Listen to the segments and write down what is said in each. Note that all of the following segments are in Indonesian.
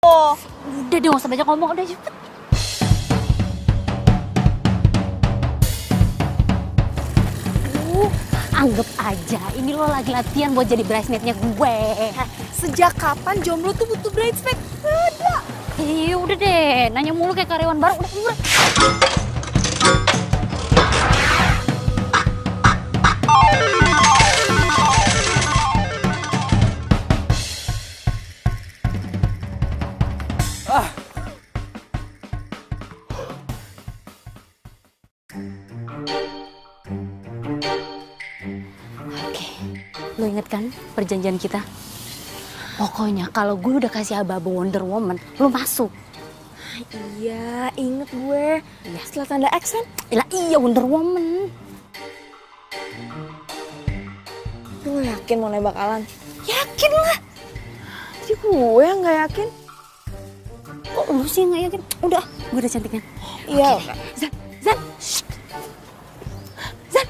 Udah deh, gak usah banyak ngomong, udah cepet. Anggap aja ini lo lagi latihan buat jadi bridesmaid-nya gue. Sejak kapan jomblo tuh butuh bridesmaid? Ada. Iya udah deh, nanya mulu kayak karyawan baru, udah. Oke, lo inget kan perjanjian kita? Pokoknya kalau gue udah kasih aba-aba Wonder Woman, lo masuk. Iya, inget gue. Iya. Setelah tanda X kan? Lah iya Wonder Woman. Lo yakin mau nembak Alan? Yakin lah. Jadi gue yang gak yakin. Kok lu sih nggak yakin? Udah, gue udah cantik kan? Iya. Zan, Zan, shh. Zan.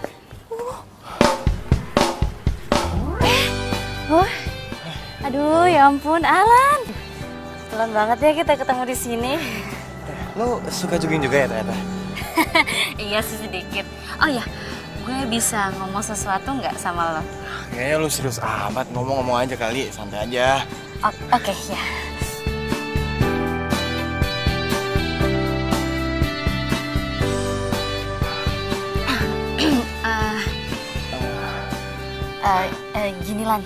Oh. Aduh, ya ampun, Alan. Kebetulan banget ya kita ketemu di sini. Lo suka jogging juga ya ternyata? Iya sih sedikit. Oh ya, gue bisa ngomong sesuatu nggak sama lo? Kayaknya lo serius amat, ngomong-ngomong aja kali, santai aja. Oke, ya. Gini Lan,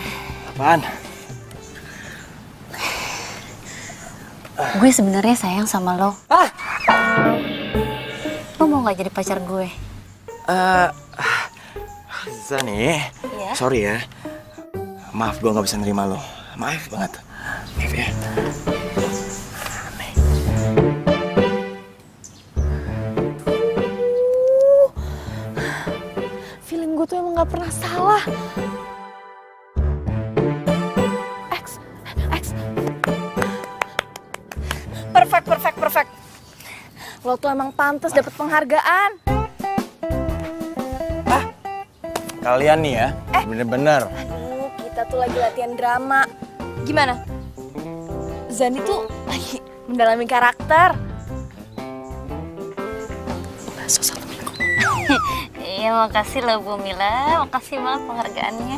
Apaan? gue sebenarnya sayang sama lo. Ah! Lo mau nggak jadi pacar gue? Zani, Iya? sorry ya. Maaf, gue nggak bisa nerima lo. Maaf banget. Maaf ya. Feeling gue tuh emang gak pernah salah. X. Perfect. Lo tuh emang pantas dapet penghargaan. Kalian nih ya, bener-bener. Aduh, kita tuh lagi latihan drama. Gimana? Zani tuh lagi mendalami karakter. Iya, makasih lo Bu Mila, makasih banget penghargaannya.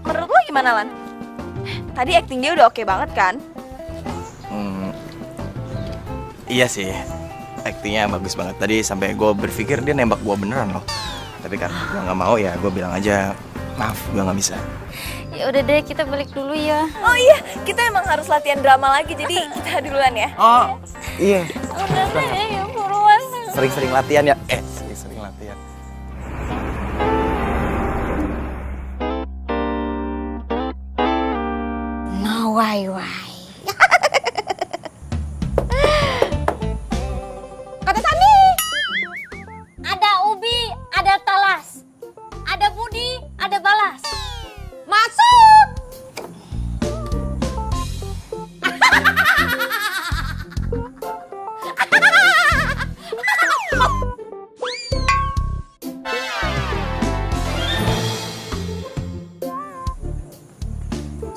Menurut lo gimana, Lan? Tadi acting dia udah oke banget kan? Iya sih, aktingnya bagus banget. Tadi sampai gue berpikir dia nembak gue beneran loh. Tapi karena gue nggak mau ya, gue bilang aja maaf, gue nggak bisa. Ya udah deh, kita balik dulu ya. Oh iya, kita emang harus latihan drama lagi, jadi kita duluan ya. Oh iya, Udah deh, ya buruan. sering-sering latihan ya. Sering-sering latihan. No way. Kata Sani. Ada ubi, ada talas. Ada budi, ada balas. Masuk.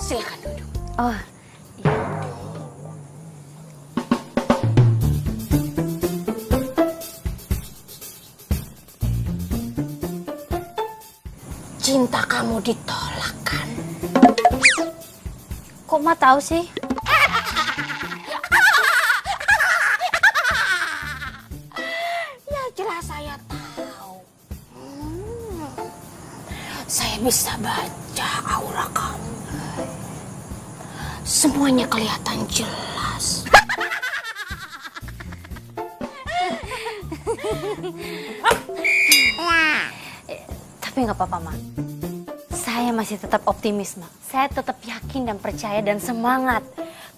Silakan duduk. Oh. Cinta kamu ditolak kan? Kok Ma tahu sih? Ya jelas saya tahu. Saya bisa baca aura kamu. Semuanya kelihatan jelas. Tapi nggak apa-apa, Ma. Saya masih tetap optimis, Ma. Saya tetap yakin dan percaya dan semangat.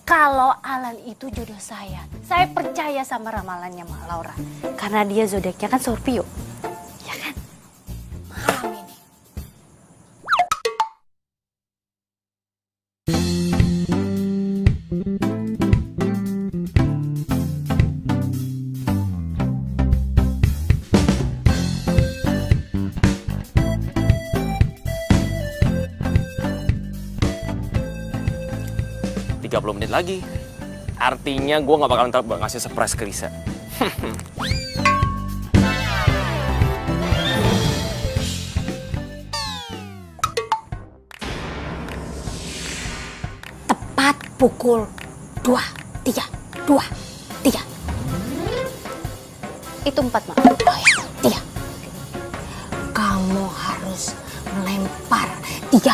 Kalau Alan itu jodoh saya. Saya percaya sama ramalannya, Ma Laura. Karena dia zodiaknya kan Scorpio. Ya kan? Malam ini. 40 menit lagi. Artinya gue gak bakalan ngasih surprise ke Lisa. Tepat pukul 2, 3, 2, 3. Itu 4, Mak. Oh ya, 3. Kamu harus melempar 3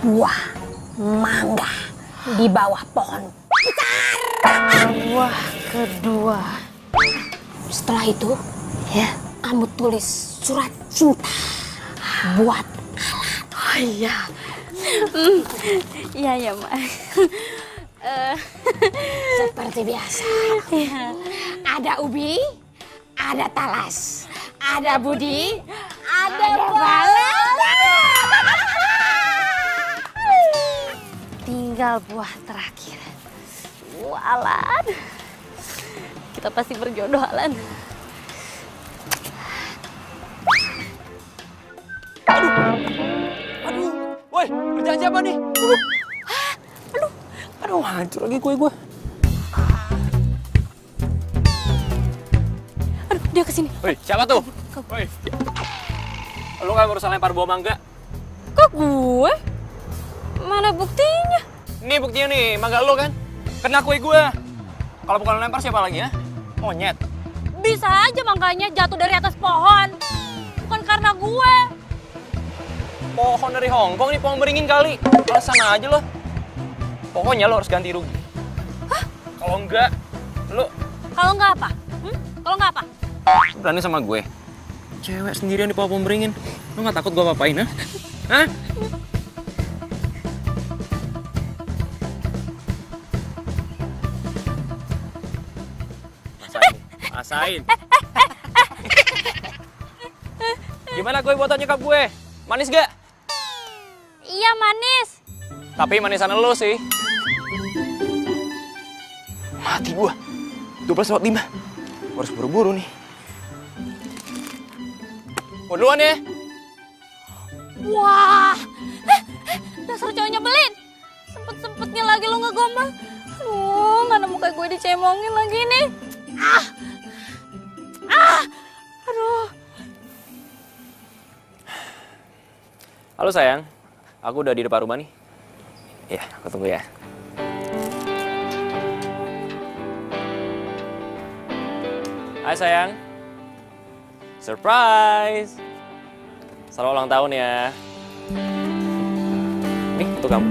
buah mangga di bawah pohon besar. Buah kedua. Setelah itu, ya, kamu tulis surat cinta buat Alan. Oh iya. Iya ya, Mak. Seperti biasa. Ada Ubi, ada Talas, ada Budi, ada Balas. Tinggal buah terakhir. Alan. Kita pasti berjodoh, Alan. Aduh, woi, kerjaan siapa nih? Aduh, hancur lagi kue gue. Aduh, dia kesini. Woi, siapa tuh? Woi, lu gak berusaha lempar buah mangga? Kok gue? Mana buktinya? Nih buktinya nih, mangga lu kan? Kena kue gue. Kalau bukan lempar siapa lagi ya? Monyet. Bisa aja mangganya jatuh dari atas pohon. Bukan karena gue. Pohon dari Hongkong nih, pohon beringin kali. Alasan aja lo. Pokoknya lo harus ganti rugi. Hah? Kalau enggak, lo... Kalau nggak apa? Kalau nggak apa? Berani sama gue? Cewek sendirian di pohon beringin. Lo nggak takut gue apa-apain, ha? Hah? Rasain. Gimana kue buatan nyokap gue? Manis gak? Iya, manis. Tapi manisan lo sih. Mati gue. 12:05. Gue harus buru-buru nih. Gue duluan ya. Wah. Dasar cowok nyebelin. Sempet-sempetnya lagi lo ngegombal. Aduh, mana muka gue dicemongin lagi nih. Aduh. Halo sayang, aku udah di depan rumah nih. Ya, aku tunggu ya. Hai sayang. Surprise. Selamat ulang tahun ya. Nih, untuk kamu.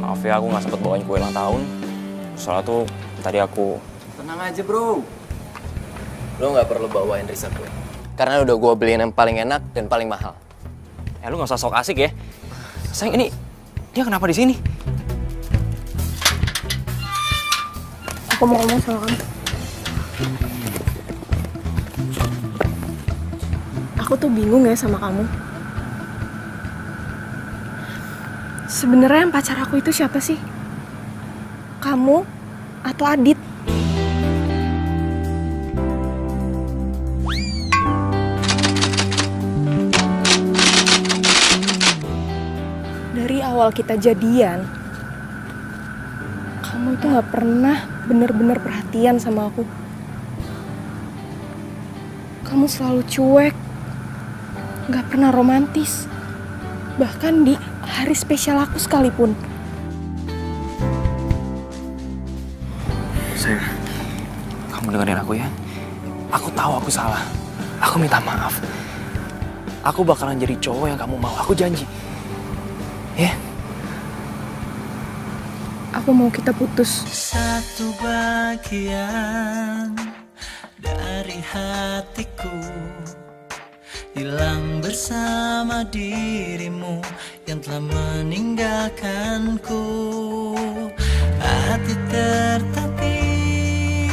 Maaf ya, aku nggak sempet bawain kue ulang tahun. Soalnya tuh tadi aku... Tenang aja bro. Lo nggak perlu bawain Risa kue. Karena udah gue beliin yang paling enak dan paling mahal. Ya lu nggak usah sok asik ya. Sayang, ini dia kenapa di sini? Aku mau ngomong sama kamu. Aku tuh bingung ya sama kamu. Sebenarnya yang pacar aku itu siapa sih? Kamu atau Adit? Dari awal kita jadian, kamu itu gak pernah bener-bener perhatian sama aku. Kamu selalu cuek, gak pernah romantis. Bahkan di hari spesial aku sekalipun. Sayang, kamu dengerin aku ya. Aku tahu aku salah. Aku minta maaf. Aku bakalan jadi cowok yang kamu mau. Aku janji. Ya? Aku mau kita putus. Satu bagian dari hatiku hilang bersama dirimu yang telah meninggalkanku. Hati tertatih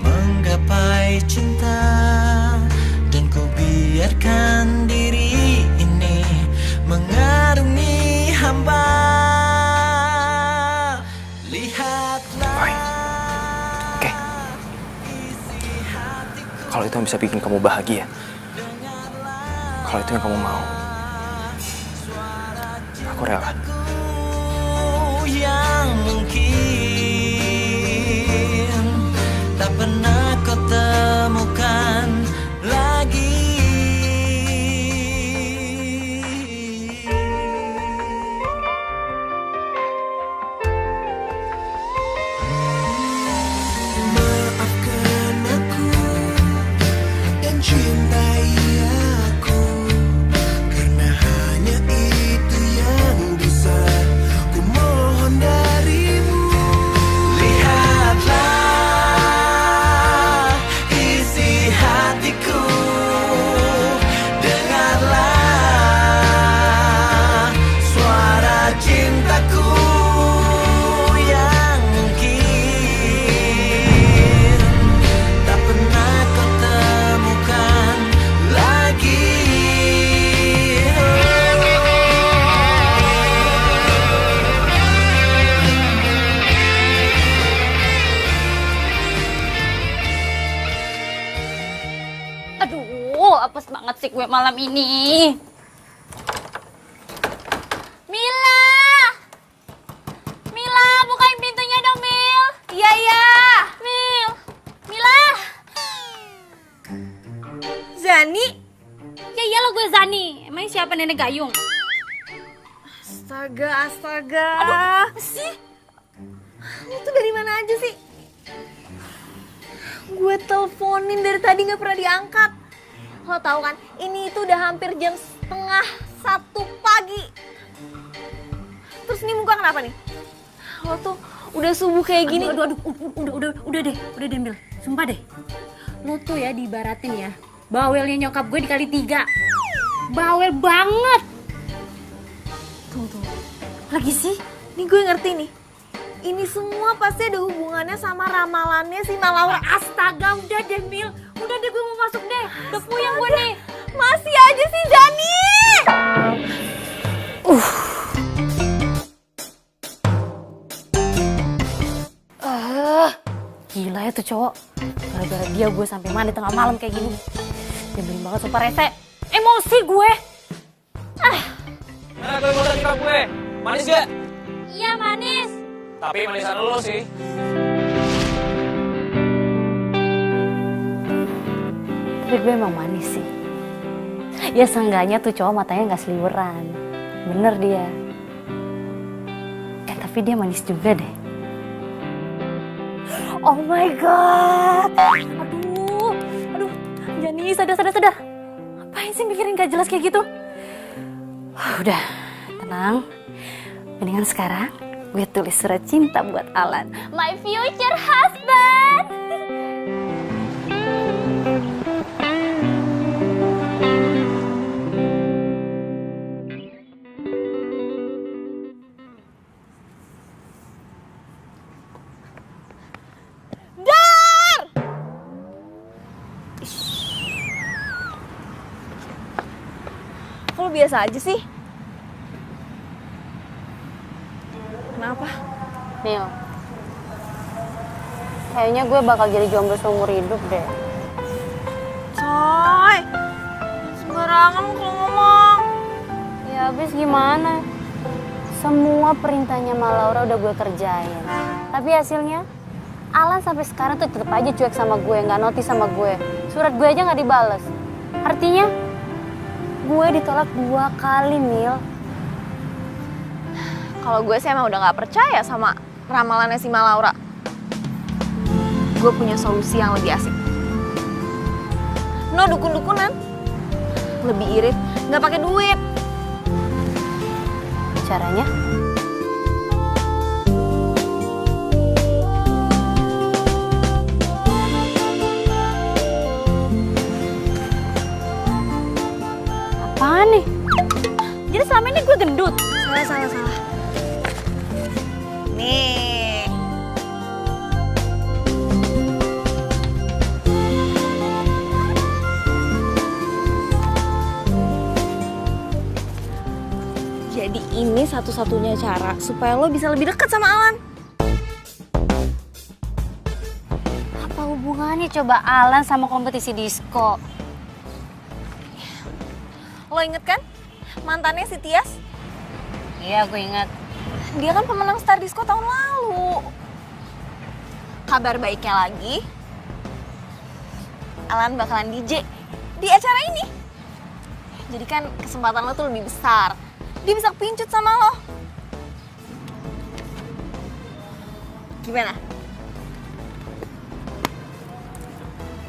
menggapai cinta, dan ku biarkan diri ini mengarungi hamba. Lihatlah. Oke. Kalau itu yang bisa bikin kamu bahagia, Kalau itu yang kamu mau, aku rela. Yang mungkin tak pernah kau temukan lagi. Maafkan aku dan cintai aku, karena hanya itu yang bisa ku mohon darimu. Lihatlah isi hatiku, dengarlah suara cintaku yang mungkin tak pernah kau temukan lagi. Aduh, apes banget sih gue malam ini. Mila! Mila, bukain pintunya dong, Mil. Iya, iya. Mil. Mila. Zani? Ya iyalah gue Zani. Emangnya siapa nenek gayung? Astaga, astaga. Aduh, sih. Lu tuh dari mana aja sih? Gue teleponin dari tadi gak pernah diangkat. Lo tau kan, ini itu udah hampir jam 12:30 pagi. Terus ini muka kenapa nih? Lo tuh udah subuh kayak gini. Aduh, udah deh Mil. Sumpah deh. Lo tuh ya diibaratin ya, bawelnya nyokap gue dikali 3. Bawel banget. Tunggu. Lagi sih? Nih gue ngerti nih. Ini semua pasti ada hubungannya sama ramalannya si Malaura. Astaga, udah deh Mil. Udah deh, gue mau masuk deh. Udah puyeng gue nih. Masih aja sih Zani. Gila ya tuh cowok. Gara-gara dia gue sampai mandi tengah malam kayak gini. Nyebelin banget, sumpah rese. Emosi gue. Mana gue mau tadi gue? Manis gak? Iya manis. Tapi manisan dulu sih. Tapi gue emang manis sih. Ya seenggaknya tuh cowok matanya gak seliweran. Bener dia. Tapi dia manis juga deh. Oh my god. Aduh. Jani, sadar. Ngapain sih mikirin gak jelas kayak gitu? Udah, tenang. Mendingan sekarang gue tulis surat cinta buat Alan, my future husband. Kok lu biasa aja sih? Kenapa? Mil, kayaknya gue bakal jadi jomblo seumur hidup deh. Coy, sembarangan lu kalau ngomong. Ya habis gimana? Semua perintahnya Malaura udah gue kerjain. Tapi hasilnya, Alan sampai sekarang tuh tetep aja cuek sama gue, nggak notice sama gue. Surat gue aja nggak dibales. Artinya, gue ditolak 2 kali, Mil. Kalau gue sih emang udah gak percaya sama ramalannya si Malaura. Gue punya solusi yang lebih asik. No dukun-dukunan. Lebih irit, gak pakai duit. Caranya? Apaan nih? Jadi selama ini gue gendut? Salah. Nih. Jadi ini satu-satunya cara supaya lo bisa lebih dekat sama Alan. Apa hubungannya coba Alan sama kompetisi disco? Lo inget kan? Mantannya si Tias? Iya, gue ingat. Dia kan pemenang Star Disco tahun lalu. Kabar baiknya lagi, Alan bakalan DJ di acara ini. Jadi kan kesempatan lo tuh lebih besar. Dia bisa pincut sama lo. Gimana?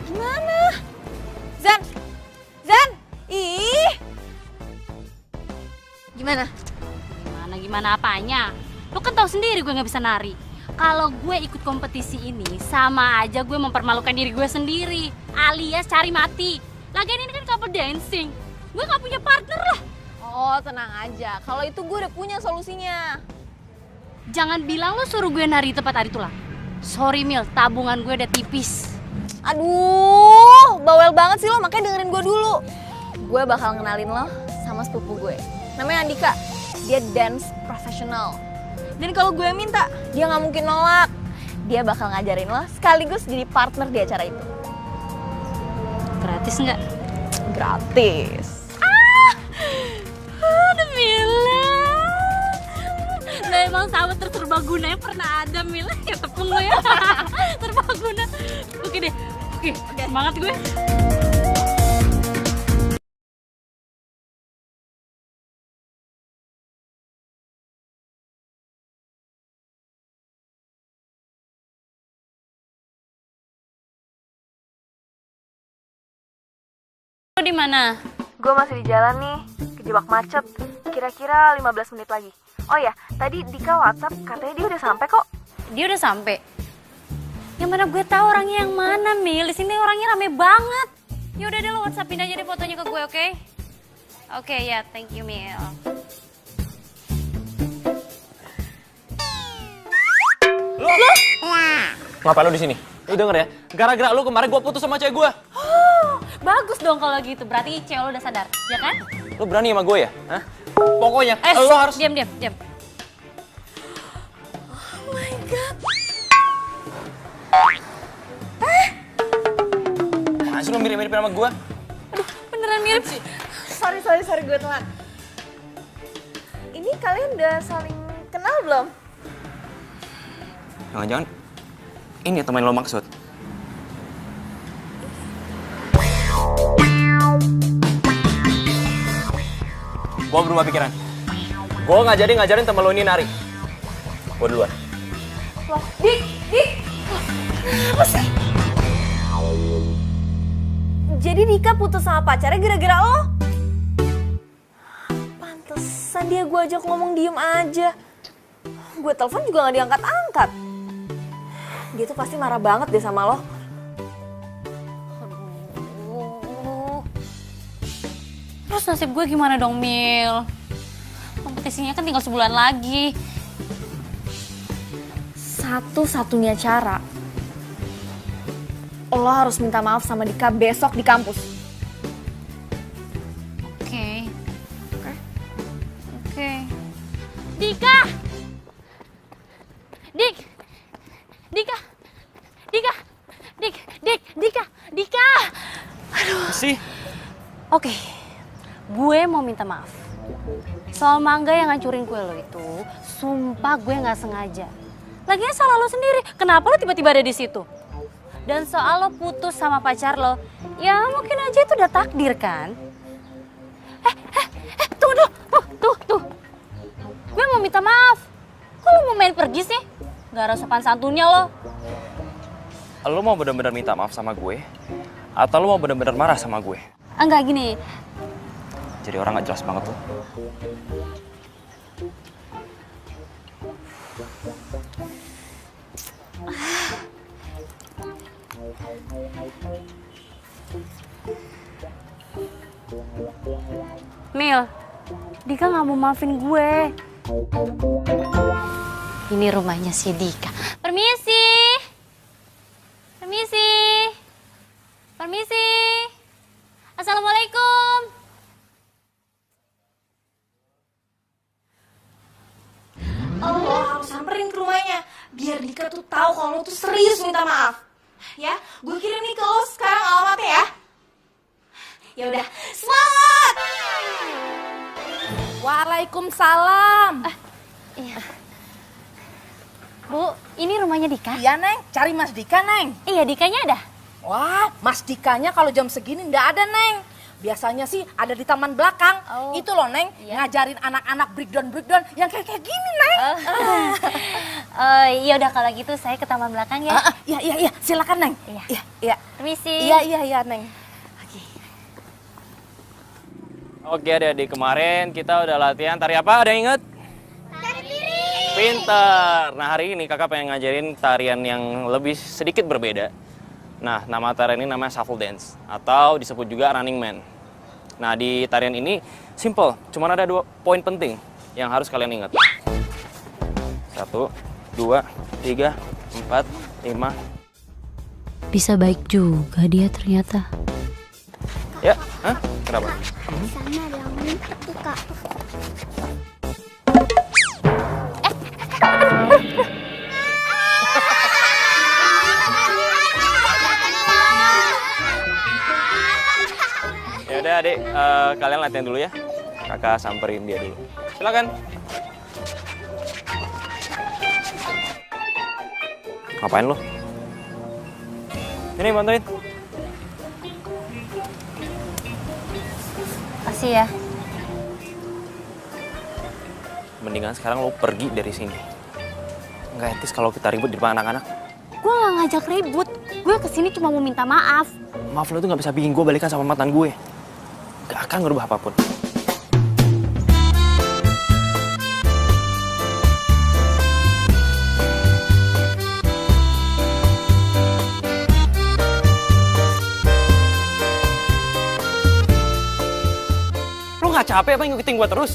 Gimana? Zan! Zan! Ih! Gimana? Gimana apanya? Lu kan tahu sendiri gue nggak bisa nari. Kalau gue ikut kompetisi ini, sama aja gue mempermalukan diri gue sendiri, alias cari mati. Lagian ini kan couple dancing. Gue nggak punya partner lah. Oh, tenang aja. Kalau itu gue udah punya solusinya. Jangan bilang lo suruh gue nari tepat hari tulang. Sorry Mil, tabungan gue udah tipis. Aduh, bawel banget sih lo, makanya dengerin gue dulu. Gue bakal ngenalin lo sama sepupu gue. Namanya Andika, dia dance profesional. Dan kalau gue minta, dia nggak mungkin nolak. Dia bakal ngajarin lo sekaligus jadi partner di acara itu. Gratis nggak? Gratis. Aduh Mila. Nah emang sahabat terserbaguna yang pernah ada Mila. Ya tepung lo ya. Terbaguna. Oke deh. Oke, semangat gue. Lo di mana? Gue masih di jalan nih, kejebak macet. Kira-kira 15 menit lagi. Oh ya, tadi Dika WhatsApp katanya dia udah sampai kok. Dia udah sampai. Yang mana gue tahu orangnya yang mana, Mil? Di sini orangnya rame banget. Ya udah deh lo WhatsAppin aja deh fotonya ke gue, oke? Oke, ya, thank you, Mil. Ngapain lu di sini? Lu denger ya, gara-gara lu kemarin gua putus sama cewek gua. Bagus dong kalau gitu. Berarti cewek lo udah sadar, ya kan? Lu berani sama gue ya? Hah? Pokoknya lu harus... Diam. Oh my god. Apaan sih lu mirip-mirip sama gue? Beneran mirip sih. Sorry gue telat. Ini kalian udah saling kenal belum? Jangan-jangan ini teman lo maksud. Gue berubah pikiran. Gue nggak jadi ngajarin temen lo ini nari. Gue duluan. Loh, Dik. Apa sih? Jadi Dika putus sama pacarnya gara-gara lo? Pantesan dia gue ajak ngomong diem aja. Gue telepon juga gak diangkat-angkat. Dia tuh pasti marah banget deh sama lo. Aduh. Terus nasib gue gimana dong, Mil? Kompetisinya kan tinggal sebulan lagi. Satu-satunya cara, lo harus minta maaf sama Dika besok di kampus. Oke. Dika! Dika! Aduh. Sih? Oke, gue mau minta maaf. Soal mangga yang ngancurin kue lo itu, sumpah gue nggak sengaja. Lagian salah lo sendiri, kenapa lo tiba-tiba ada di situ? Dan soal lo putus sama pacar lo, ya mungkin aja itu udah takdir kan? Tunggu dulu, tuh. Gue mau minta maaf. Kok lo mau main pergi sih? Gak ada sopan santunnya lo. Lo mau bener-bener minta maaf sama gue? Atau lo mau bener-bener marah sama gue? Enggak gini, Jadi orang gak jelas banget tuh. Mil, Dika gak mau maafin gue. Ini rumahnya si Dika. Permisi. Assalamualaikum. Lo harus samperin ke rumahnya biar Dika tuh tahu kalau lo tuh serius minta maaf. Ya, gue kirim nih ke lo sekarang alamatnya ya. Ya udah, semangat! Waalaikumsalam. Iya. Bu, ini rumahnya Dika? Iya, Neng. Cari Mas Dika, Neng. Iya, Dikanya ada. Wah, Mas Dikanya kalau jam segini nggak ada, Neng. Biasanya sih ada di taman belakang. Oh. Itu loh, Neng, Iya. ngajarin anak-anak breakdown yang kayak gini, Neng. Iya udah kalau gitu saya ke taman belakang ya. Iya, silakan, Neng. Iya. Iya. Permisi. Iya, Neng. Oke adik-adik, kemarin kita udah latihan tari apa? Ada yang inget? Tari piring. Pinter. Nah hari ini kakak pengen ngajarin tarian yang lebih sedikit berbeda. Nah nama tarian ini namanya shuffle dance atau disebut juga running man. Nah di tarian ini simple, cuma ada 2 poin penting yang harus kalian ingat. 1, 2, 3, 4, 5. Bisa baik juga dia ternyata. Ya, hah? Kenapa? Sama lawan itu kak. Ya udah adik, kalian latihan dulu ya. Kakak samperin dia dulu. Silakan. Ngapain lo? Ini bantuin. Kasih ya. Mendingan sekarang lo pergi dari sini. Nggak etis kalau kita ribut di depan anak-anak. Gue gak ngajak ribut. Gue kesini cuma mau minta maaf. Maaf lo tuh nggak bisa bikin gue balikan sama mantan gue. Gak akan ngerubah apapun. Lo nggak capek apa ngikutin gue terus?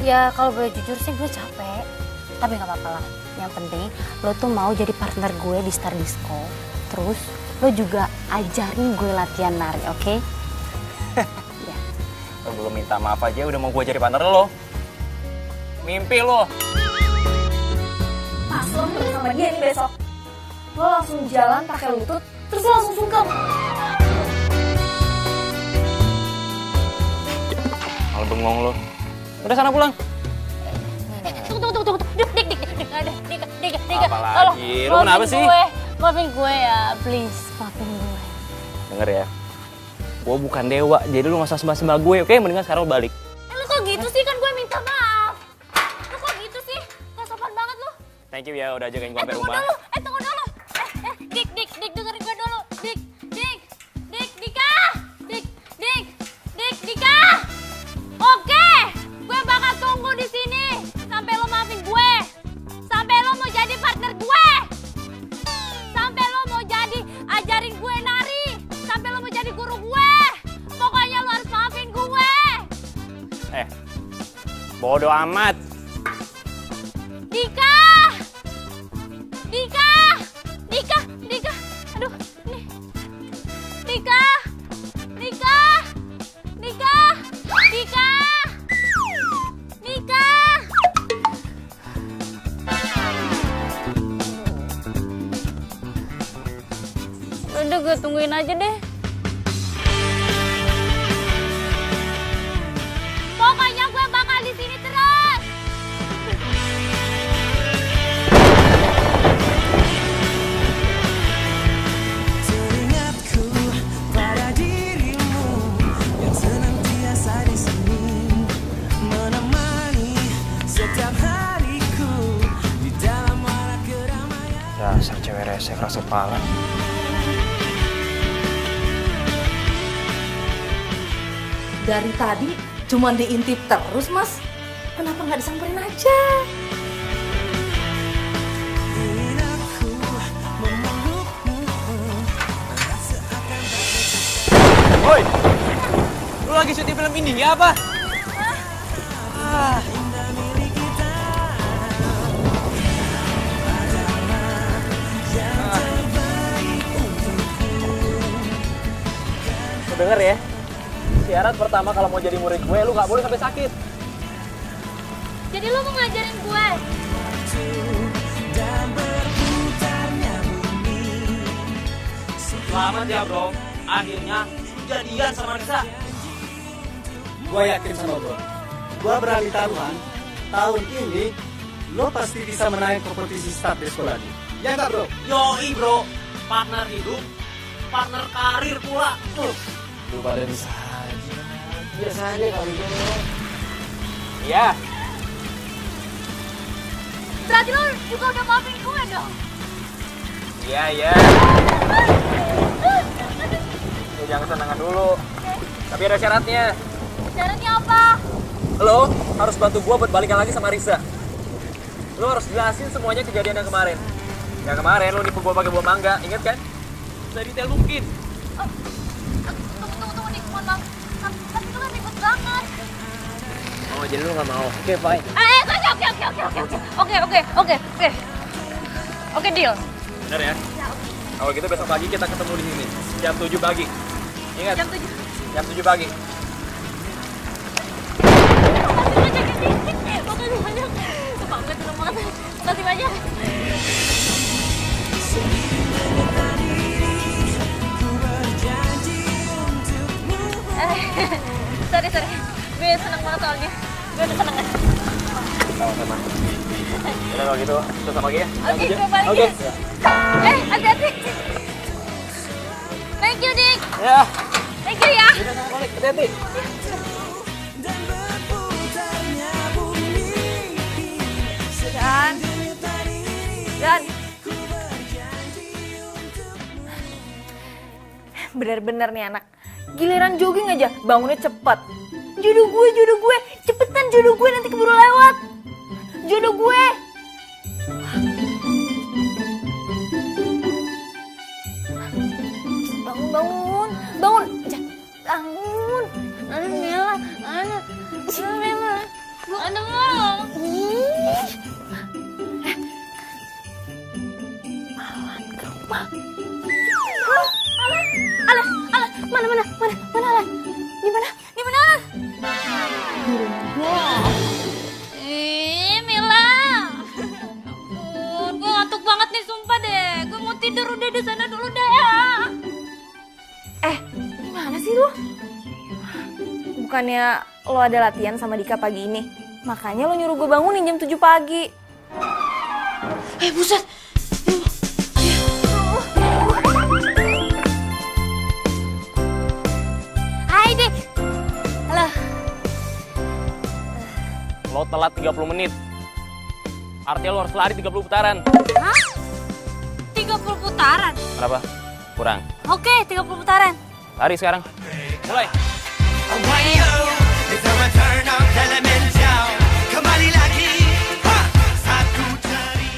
Ya kalau boleh jujur sih gue capek. Tapi gak apa-apa lah. Yang penting lo tuh mau jadi partner gue di Star Disco. Terus lo juga ajarin gue latihan nari, oke? Ya. Lo belum minta maaf aja udah mau gue jadi partner lo. Mimpi lo. Pas lo ketemu sama dia nih besok, lo langsung jalan pakai lutut, terus lo langsung sungkem. Malah bengong lo. Udah sana pulang. Tunggu. Dik. Apalagi? Lo kenapa sih? Maafin gue ya, please. Maafin gue. Denger ya. Gue bukan dewa, jadi lu gak usah sembah-sembah gue, oke? Mendingan sekarang lo balik. Lo kok gitu sih? Kan gue minta maaf. Lo kok gitu sih? Gak sopan banget lo. Thank you ya udah jagain gue sampai Tunggu rumah. dulu. Tunggu dulu. Dik, dengerin gue dulu. Dika. Oke, gue bakal tunggu di sini sampai lo maafin gue. Sampai lo mau jadi partner gue. Sampai lo mau jadi ajarin gue nari. Sampai lo mau jadi guru gue. Pokoknya lo harus maafin gue. Bodoh amat. Dika. Aduh, nih. Dika. Udah gue tungguin aja deh. Pokoknya gue bakal di sini terus. Teringatku pada dirimu yang senantiasa di sini menemani setiap hariku di dalam warna keramaian. Dasar cewek rese keras kepala. Dari tadi cuma diintip terus, Mas. Kenapa nggak disamperin aja? Ingin aku memelukmu. Woi! Lu lagi syuting film India apa? Lu denger ya? Syarat pertama kalau mau jadi murid gue, lu gak boleh sampai sakit. Jadi lo mau ngajarin gue? Selamat ya bro, akhirnya jadian sama Nisa. Gue yakin sama bro, gua berani taruhan, tahun ini lo pasti bisa menang kompetisi start di sekolah ini. Ya enggak bro? Yoi bro, partner hidup, partner karir pula. Lu pada bisa aja. Biasa aja kali bro. Iya. Berarti lo juga udah maafin gue dong? Iya. Lu jangan senangan dulu. Tapi ada syaratnya. Syaratnya apa? Lo harus bantu gua buat balikan lagi sama Risa. Lo harus jelasin semuanya kejadian yang kemarin. Yang kemarin lo nipu gua pakai buah mangga, inget kan? Sedetail mungkin. Tunggu nih, mohon maaf. Tapi itu kan ribet banget. Oh, jadi lo nggak mau? Oke, fine. Oke. Oke, deal. Bener ya? Kalau gitu besok pagi kita ketemu di sini. Jam 7 pagi. Ingat? Jam 7. Jam 7 pagi. Makasih banyak. Sumpah gue seneng banget. Makasih banyak. Sorry. Gue seneng banget soalnya. Gue udah seneng. Sama-sama. Udah kalau gitu, kita sama lagi ya. Oke, gue balik. Oke. Hati-hati. Thank you, Dik. Ya. Thank you ya. Udah sama balik, hati-hati. Dan bener-bener nih anak, giliran jogging aja bangunnya cepet. Jodoh gue, cepetan jodoh gue nanti keburu lewat. Jodoh gue. Bangun. Bangun. Aduh Mela, Mela. Alan, mana Alan? Di mana Alan? Mila. Ampun, gue ngantuk banget nih sumpah deh. Gue mau tidur udah di sana dulu deh ya. Gimana sih lu? Bukannya lo ada latihan sama Dika pagi ini? Makanya lo nyuruh gue bangunin jam 7 pagi. Buset. Hai Dik. Halo. Lo telat 30 menit. Artinya lo harus lari 30 putaran. Hah? 30 putaran? Kenapa? Kurang. Oke, 30 putaran. Lari sekarang. Mulai.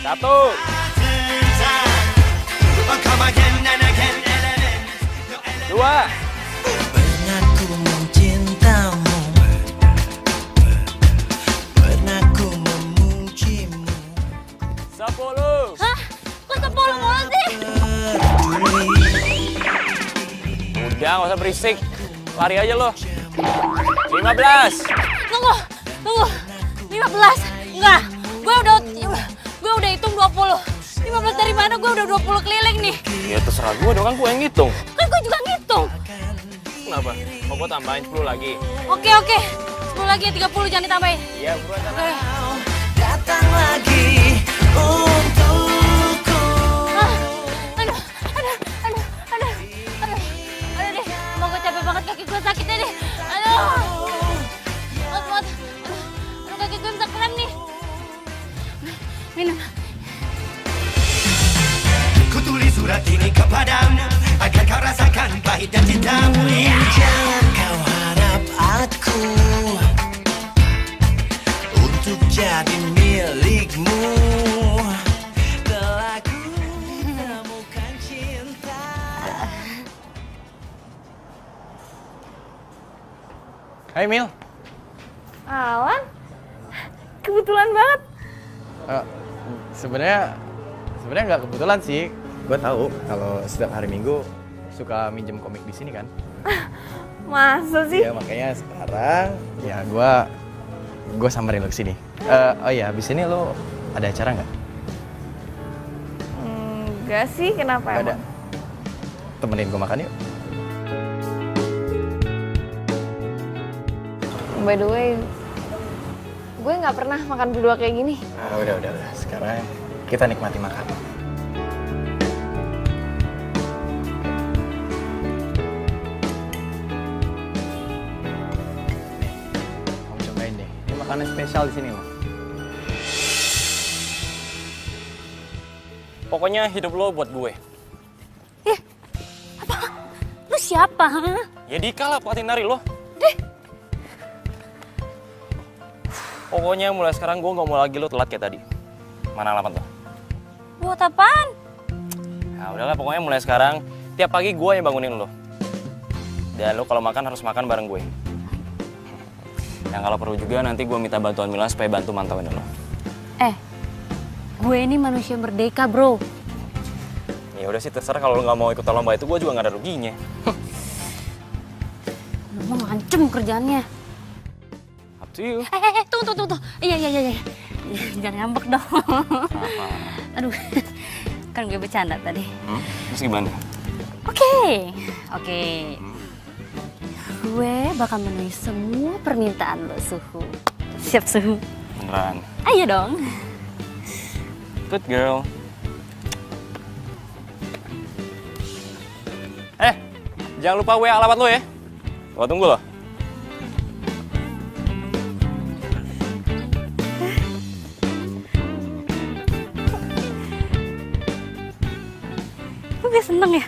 Satu. Dua. Pernah ku mencintamu, pernah ku memujimu. 10. Hah? Kok 10 mulu sih? Udah, nggak usah berisik. Lari aja lo. 15. Tunggu. 15. Enggak. Gue udah hitung 20. 15 dari mana? Gue udah 20 keliling nih. Ya terserah gue dong, kan gue yang ngitung. Kan gue juga ngitung. Kenapa? Mau gue tambahin 10 lagi? Oke. 10 lagi, 30 jangan ditambahin. Iya, buruan sana. Oke. Datang lagi untukku. Aduh deh. Mau gue capek banget, kaki gue sakit deh. Aduh. Maut. Aduh, kaki gue bisa kram nih. Minum. Kutulis surat ini kepadamu agar kau rasakan pahit dan cintamu. Jangan kau harap aku untuk jadi milikmu. Telah ku temukan cinta. Hai Mil. Alan, kebetulan banget. Sebenarnya nggak kebetulan sih. Gue tahu kalau setiap hari Minggu suka minjem komik di sini kan. Masa sih? Ya makanya sekarang ya gue samperin lo kesini. Oh iya, abis ini lo ada acara nggak? Enggak sih, kenapa Nggak ada. Temenin gue makan yuk. By the way, gue nggak pernah makan berdua kayak gini. Udah. Sekarang kita nikmati makan. Kamu cobain deh. Ini makanan spesial di sini loh. Pokoknya hidup lo buat gue. Lu siapa? Ha? Ya Dika lah pelatih nari lo. Deh. Pokoknya mulai sekarang gue nggak mau lagi lo telat kayak tadi. Mana alamat lo? Buat apaan? Nah udahlah pokoknya mulai sekarang tiap pagi gue yang bangunin lo. Dan lo kalau makan harus makan bareng gue. Yang kalau perlu juga nanti gue minta bantuan Mila supaya bantu mantauin lo. Gue ini manusia merdeka, bro. Ya udah sih terserah kalau lo nggak mau ikut lomba itu gue juga nggak ada ruginya. Lu mau ngancem kerjaannya. Up to you. Tunggu. Iya. Jangan ngambek dong. Apa? Aduh, kan gue bercanda tadi. Terus gimana? Oke. Gue bakal memenuhi semua permintaan lo, Suhu. Siap, Suhu? Beneran? Ayo dong. Good girl. Jangan lupa WA alamat lo ya. Gua tunggu lo. Lu gak seneng ya?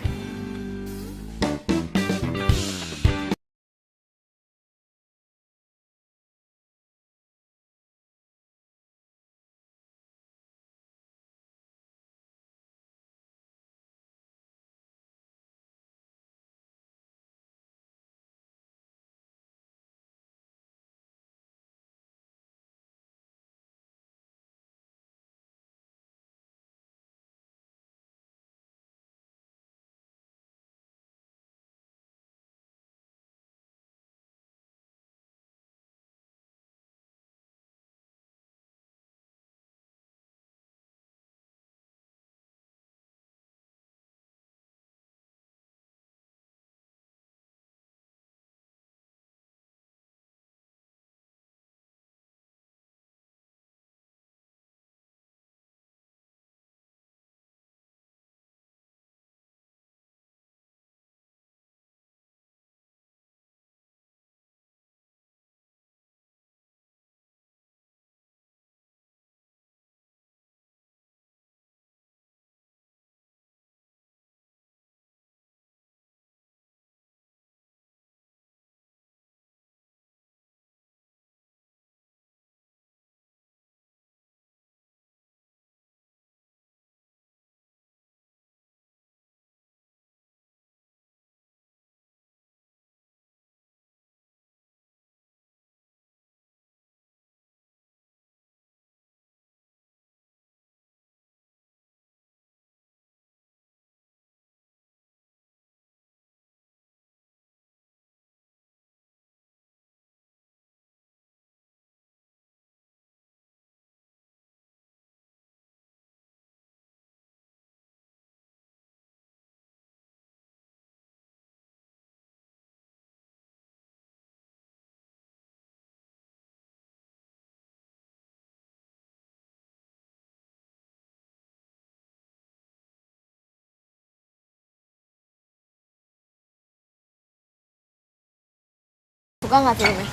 Suka nggak film ini?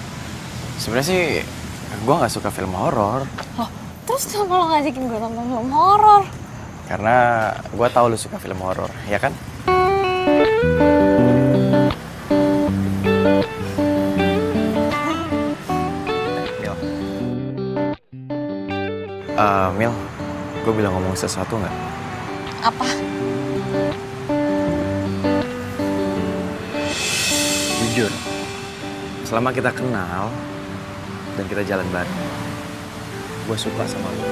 Sebenarnya sih gue nggak suka film horor. Loh, terus kenapa lo ngajakin gue nonton film horor? Karena gue tahu lu suka film horor, ya kan? Mil, gue bilang ngomong sesuatu nggak? Apa? Jujur, selama kita kenal dan kita jalan bareng, gue suka sama lu.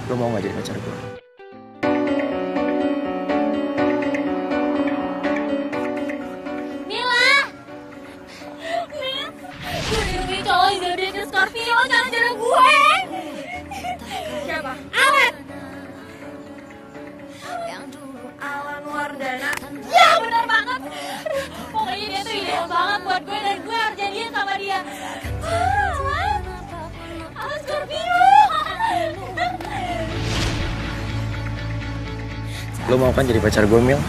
Lu mau nggak jadi pacar gue? Scorpio, jangan gue. Siapa? Alan. Yang dulu Alan Wardana. Ya benar banget. Pokoknya dia tuh ideal banget buat gue dan gue harus jadian sama dia. Awas Scorpio. Lo mau kan jadi pacar gue, Mil?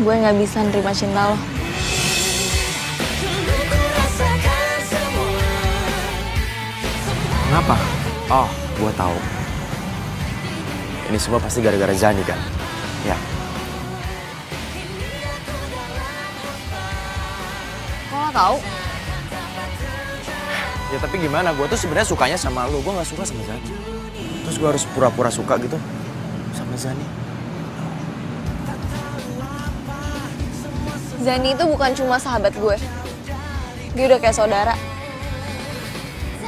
Gue nggak bisa nerima cinta lo. Kenapa? Oh, gue tahu. Ini semua pasti gara-gara Zani kan? Ya. Kok lo tahu? Ya tapi gimana? Gue tuh sebenarnya sukanya sama lo. Gue nggak suka sama Zani. Terus gue harus pura-pura suka gitu sama Zani. Zani itu bukan cuma sahabat gue. Dia udah kayak saudara.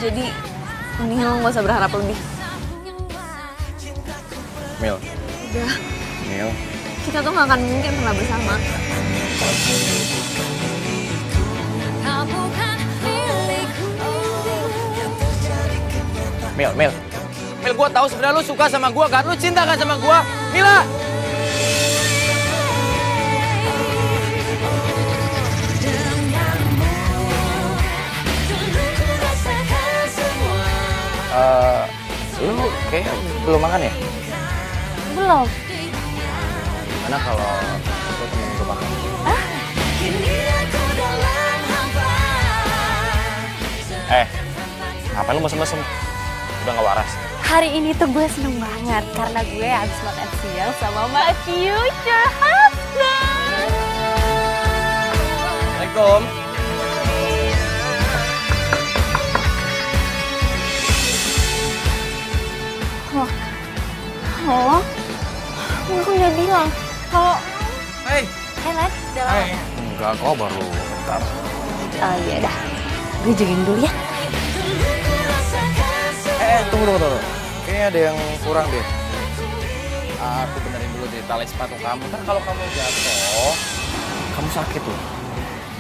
Jadi, mendingan lo gak usah berharap lebih. Mil. Udah, Mil. kita tuh gak akan mungkin pernah bersama. Mil, Mil. Mil, gue tahu sebenarnya lu suka sama gue kan? Lu cinta kan sama gue? Mila! Lu kayaknya belum makan ya? Belum. Gimana kalau gue temenin gue makan? Ngapain lu mesem-mesem? Udah gak waras. Hari ini tuh gue seneng banget karena gue habis makan siang sama my future husband. Assalamualaikum. Oh, gue kan udah bilang kalau Hei. Let, udah lama. Enggak, kok baru bentar. Oh iya dah, gue jagain dulu ya. Tunggu. Kayaknya ada yang kurang deh. Aku benerin dulu deh tali sepatu kamu. Ntar kalau kamu jatuh, kamu sakit loh.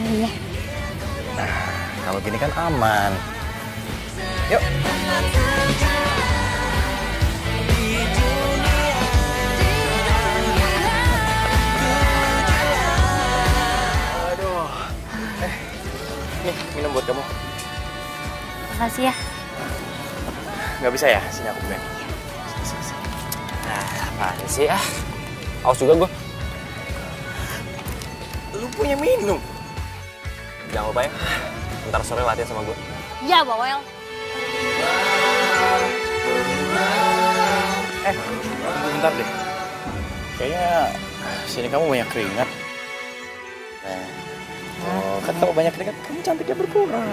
Iya. Nah, kalau gini kan aman. Yuk. Aduh. Nih, minum buat kamu. Makasih ya. Nggak bisa ya? Sini aku bukain. Nah, apaan sih ah? Aus juga gue. Lu punya minum. Jangan lupa ya, ntar sore latihan sama gue. Ya, Bawel. Bentar deh. Kayaknya sini kamu banyak keringat. Nah, kan kalau banyak keringat, kamu cantiknya berkurang.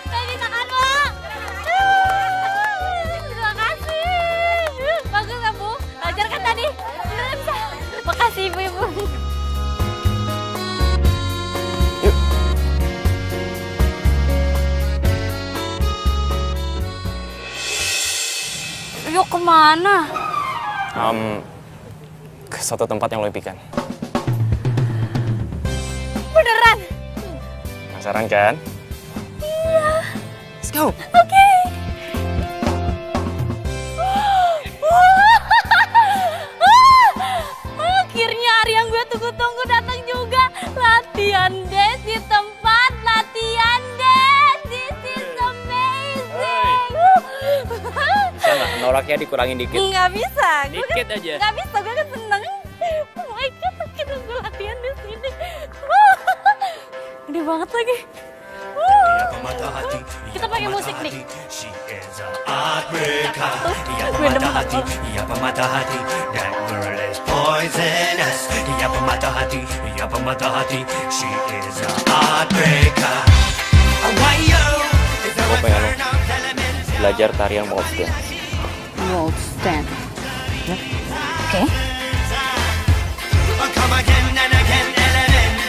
Tadi tangan lo. Terima kasih. Bagus ya, Bu. Belajar kan tadi? Beneran bisa. Makasih, Ibu-ibu. Yuk. Yuk kemana? Ke suatu tempat yang lo impikan. Beneran? Penasaran kan? Iya. Let's go. Oke. Akhirnya hari yang gue tunggu-tunggu datang juga. Latihan dance di tempat latihan dance. This is amazing. Bisa nggak noraknya dikurangin dikit? Nggak bisa. Dikit aja. Nggak bisa, gue kan seneng. Oh my God, akhirnya gue latihan di sini. Gede banget lagi. Kita pakai musik nih. Gue demen banget. Ia pemata hati, that girl is poisonous. Ia pemata hati, she is a heartbreaker. Gue pengen lo belajar tarian waltz dance. Waltz dance. Oke. Come again and again, element.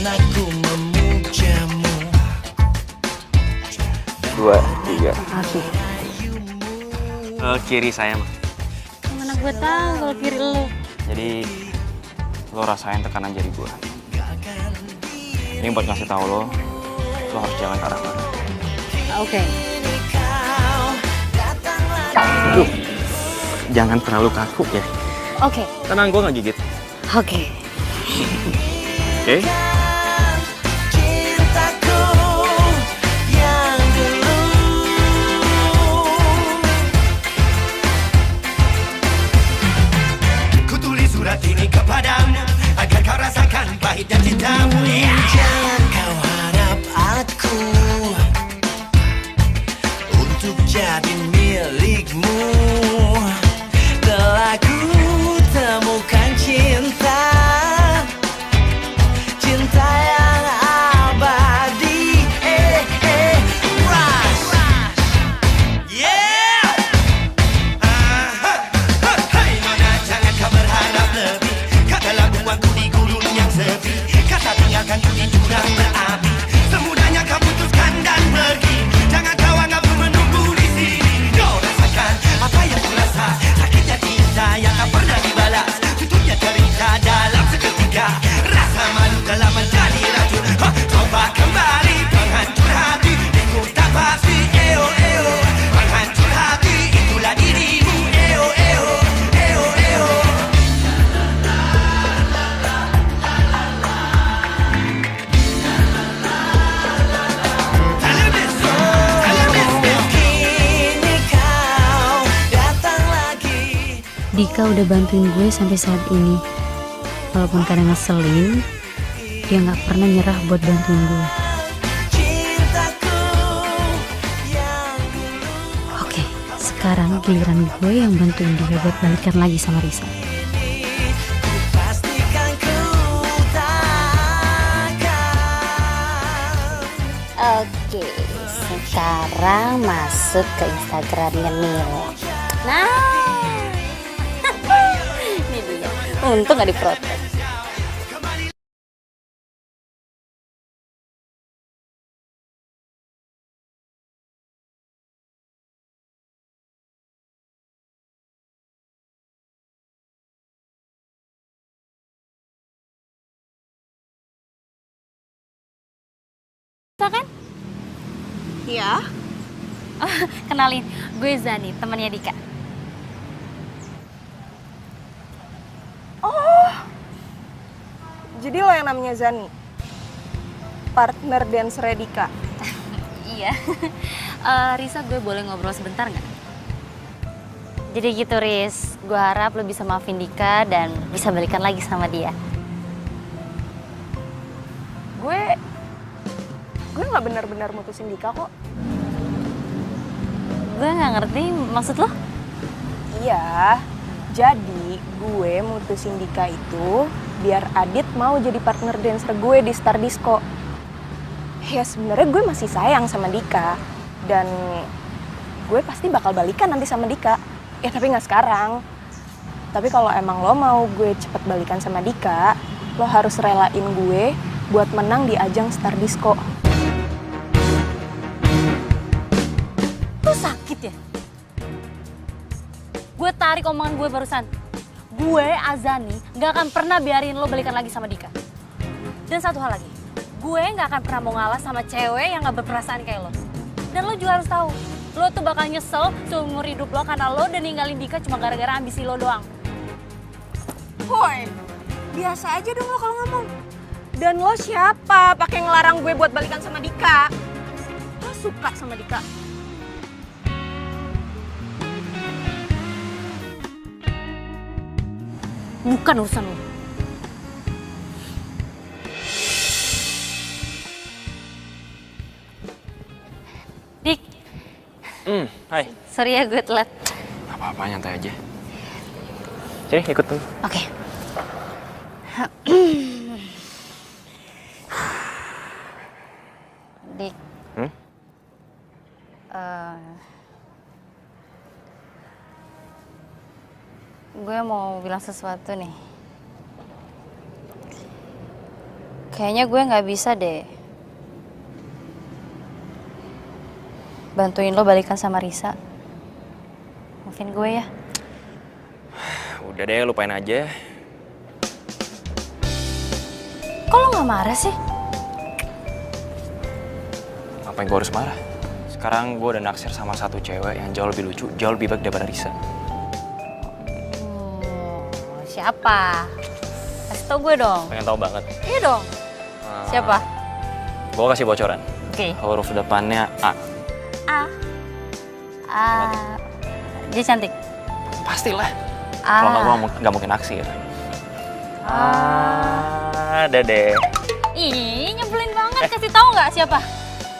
aku memujamu. 2, 3. Oke. Ke kiri saya, Ma. Mana gue tahu kalau kiri lu. Jadi lo rasain tekanan jari gue. Ini buat ngasih tahu lo harus jalan ke arah mana. Oke. Aduh, jangan terlalu kaku ya. Oke. Tenang, gue nggak gigit. Oke. Oke? Cintaku yang dulu. Ku tulis surat ini kepadamu agar kau rasakan pahit dan cintamu. Jangan kau harap aku untuk jadi milikmu. Telah ku temukan cinta, cinta yang abadi. Rush. Yeah. Hey nona, jangan kau berharap lebih. Katalah buangku di gurun yang sepi. Kata tinggalkan ku di jurang berapi. Semudahnya kau putuskan dan pergi. Jangan kau anggap ku menunggu di sini. Kau rasakan apa yang ku rasa. Sakitnya cinta yang tak pernah dibalas. Tutupnya cerita dalam seketika. Rasa malu telah menjadi racun. Coba kembali penghancur hati. Aku tak pasti. Eo eo. Penghancur hati itulah dirimu. Eo eo. Eo eo. Kini kau datang lagi. Dika udah bantuin gue sampai saat ini. Walaupun kadang ngeselin, dia nggak pernah nyerah buat bantuin gue. Cintaku yang Oke, sekarang giliran gue yang bantuin dia buat balikan lagi sama Risa. pastikan ku takkan. Oke, sekarang masuk ke Instagramnya Mila. Nah, ini dia. Untung gak diprotes. Kan? Iya. Kenalin, gue Zani, temannya Dika. Jadi lo yang namanya Zani? Partner dance Redika? Iya. Risa, gue boleh ngobrol sebentar nggak? Jadi gitu, Riz. Gue harap lo bisa maafin Dika dan bisa balikan lagi sama dia. Gue nggak benar-benar mutusin Dika kok. Gue nggak ngerti maksud lo? Iya, jadi gue mutusin Dika itu biar Adit mau jadi partner dancer gue di Star Disco. Ya sebenarnya gue masih sayang sama Dika dan gue pasti bakal balikan nanti sama Dika. Ya tapi nggak sekarang. Tapi kalau emang lo mau gue cepet balikan sama Dika, lo harus relain gue buat menang di ajang Star Disco. Lo sakit ya? Gue tarik omongan gue barusan. Gue, Azani, gak akan pernah biarin lo balikan lagi sama Dika. Dan satu hal lagi, gue gak akan pernah mau ngalah sama cewek yang gak berperasaan kayak lo. Dan lo juga harus tahu, lo tuh bakal nyesel seumur hidup lo karena lo udah ninggalin Dika cuma gara-gara ambisi lo doang. Woi, biasa aja dong lo kalau ngomong. Dan lo siapa pakai ngelarang gue buat balikan sama Dika? Lo suka sama Dika? Bukan urusan lo. Dik, Hai. sorry ya gue telat. Gak apa-apa, nyantai aja. Sini, ikut tuh. Oke. Dik. Gue mau bilang sesuatu nih. Kayaknya gue nggak bisa deh bantuin lo balikan sama Risa. Maafin gue ya. Udah deh, lupain aja. Kok lo nggak marah sih? Ngapain gue harus marah? Sekarang gue udah naksir sama satu cewek yang jauh lebih lucu, jauh lebih baik daripada Risa. Siapa? Kasih tau gue dong. Pengen tahu banget. Iya dong. Siapa? Gue kasih bocoran. Oke. Huruf depannya A. Dia cantik. Pastilah. Kalau nggak gue nggak mungkin naksir. Ada deh. Ih, nyebelin banget. Kasih tahu nggak siapa?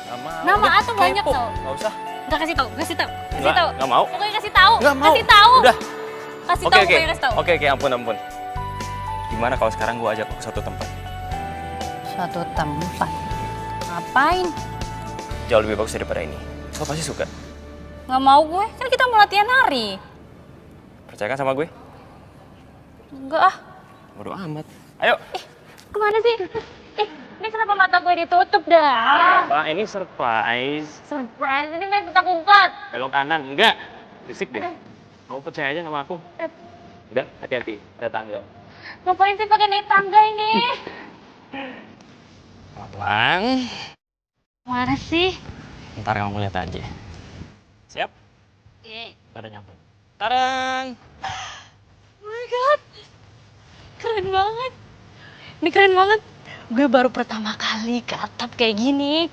Gak mau. Nama A tuh banyak tau. Nggak usah. Nggak kasih tahu. Kasih tahu. Kasih Nggak, tahu. nggak mau. Pokoknya kasih tahu. Nggak mau. Kasih tahu. Udah. Kasih Oke, tahu. oke. Pokoknya kasih tahu. Oke, ampun. Gimana kalau sekarang gue ajak lo ke suatu tempat? Suatu tempat. Ngapain? Jauh lebih bagus daripada ini. Lo pasti suka. Nggak mau gue. Kan kita mau latihan nari. Percaya kan sama gue? Enggak ah. Bodo amat. Ayo. Kemana sih? Ini kenapa mata gue ditutup dah? Pak, ini surprise. Surprise, ini main petak umpet. Belok kanan. Enggak. Risik deh. Kamu percaya aja sama aku. Udah, hati-hati. Ada tangga. Ngapain sih pakai naik tangga ini? Pelan. Mana sih? Ntar kamu lihat aja. Siap? Iya. Pada nyampe. Tarang. Oh my god. Keren banget. Ini keren banget. Gue baru pertama kali ke atap kayak gini.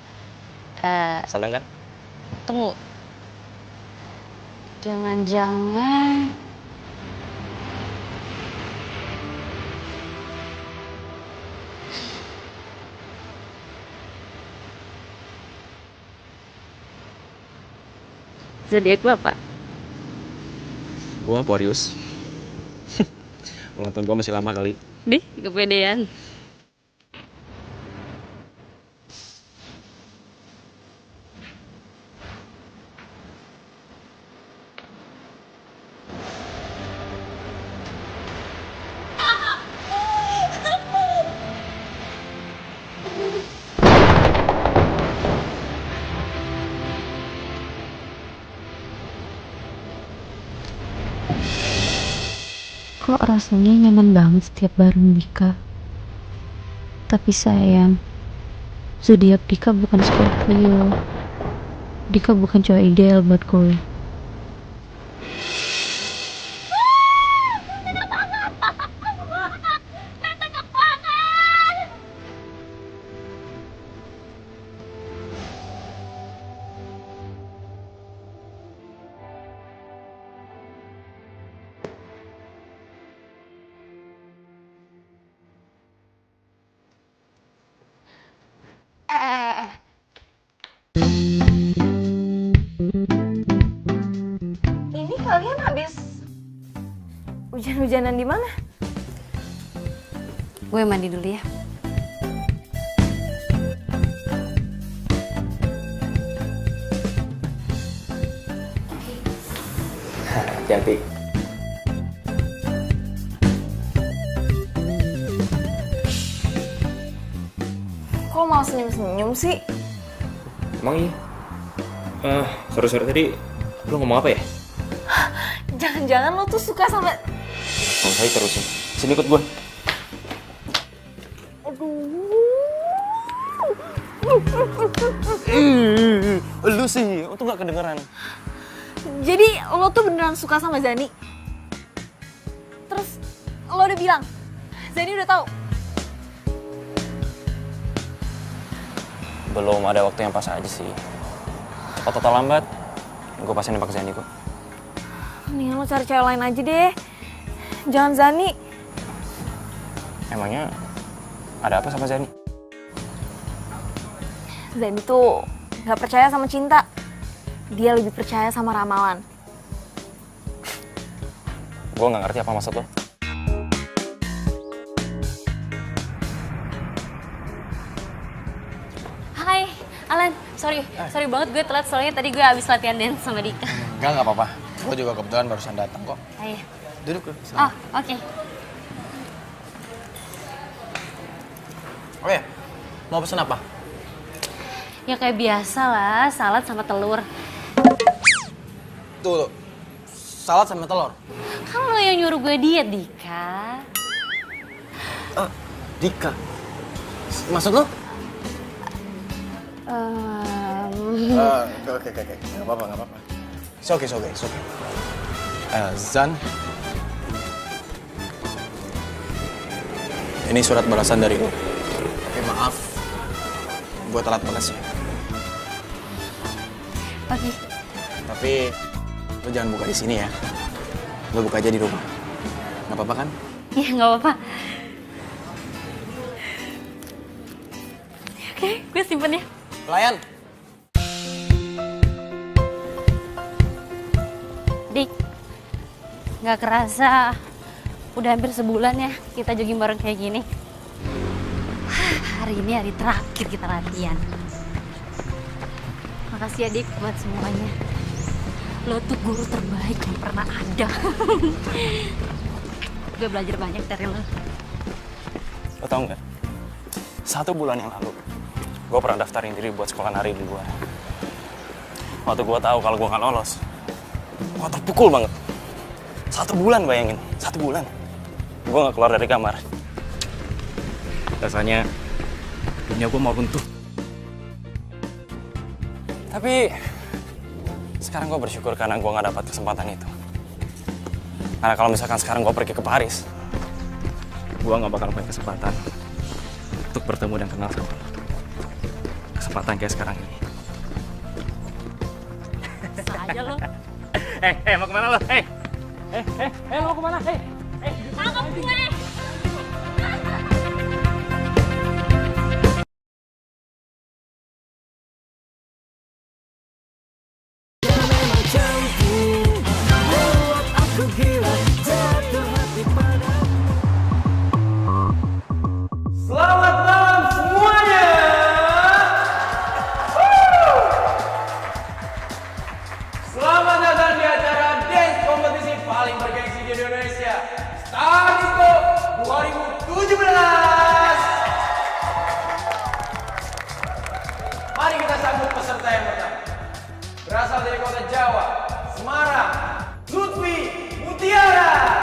Seneng kan? Tunggu. Jangan-jangan... Zodiak Bapak? Gua Aquarius. Ulang tahun gua masih lama kali. Dih, kepedean. Kok rasanya nyaman banget setiap bareng Dika. Tapi sayang, zodiak Dika bukan Scorpio. Dika bukan cowok ideal buat gue. Ini kalian habis hujan-hujanan di mana? Gue mandi dulu ya. Hati-hati. Kok malah senyum-senyum sih? Emang iya? Sorry tadi lu ngomong apa ya? Jangan-jangan lo tuh suka sama... Ngomong saya terusin. Sini ikut gue. Lu sih, itu gak kedengeran. Jadi lo tuh beneran suka sama Zani? Terus lo udah bilang? Zani udah tahu? Belum ada waktu yang pas aja sih. Cepat atau lambat, gue pasti nembak Zani kok. Mendingan lo cari cewek lain aja deh. Jangan Zani. Emangnya ada apa sama Zani? Zani tuh gak percaya sama cinta. Dia lebih percaya sama ramalan. Gue gak ngerti apa maksud lo. Hai, Alan. Sorry banget gue telat soalnya tadi gue habis latihan dance sama Dika. Enggak apa-apa. Gue juga kebetulan barusan datang kok. Ayo. Duduk. Oh, oke. Oke, mau pesen apa? Ya kayak biasa lah, salad sama telur. Tuh, salad sama telur. Kan lo yang nyuruh gue diet, Dika. Dika? Maksud lo? Oke. Gak apa-apa. It's okay. Zan. Ini surat balasan dari lo. Oke, maaf. Gue telat balasnya. Oke. Tapi lo jangan buka di sini ya. Lo buka aja di rumah. Gak apa-apa kan? Ya nggak apa-apa. Oke, gue simpen ya. Pelayan. Dik, nggak kerasa udah hampir sebulan ya kita jogging bareng kayak gini. Hari ini hari terakhir kita latihan. Makasih ya Dik buat semuanya. Lo tuh guru terbaik yang pernah ada. Gue belajar banyak dari lo. Lo tau nggak? 1 bulan yang lalu, gue pernah daftarin diri buat sekolah nari di luar. Waktu gue tahu kalau gue nggak lolos, gue terpukul banget. 1 bulan bayangin, 1 bulan. Gue nggak keluar dari kamar. Rasanya dunia gue mau runtuh. Tapi sekarang gue bersyukur karena gue nggak dapat kesempatan itu. Karena kalau misalkan sekarang gue pergi ke Paris, gue nggak bakal punya kesempatan untuk bertemu dan kenal sama lo. Kesempatan kayak sekarang ini. Bisa aja lo. Mau kemana lo? Mau kemana? Tangkap gue! Selamat malam semuanya! Selamat datang di acara dance kompetisi paling bergengsi di Indonesia, Star Disco 2017. Mari kita sambut peserta yang pertama. Berasal dari kota Jawa, Semarang, Lutfi Mutiara.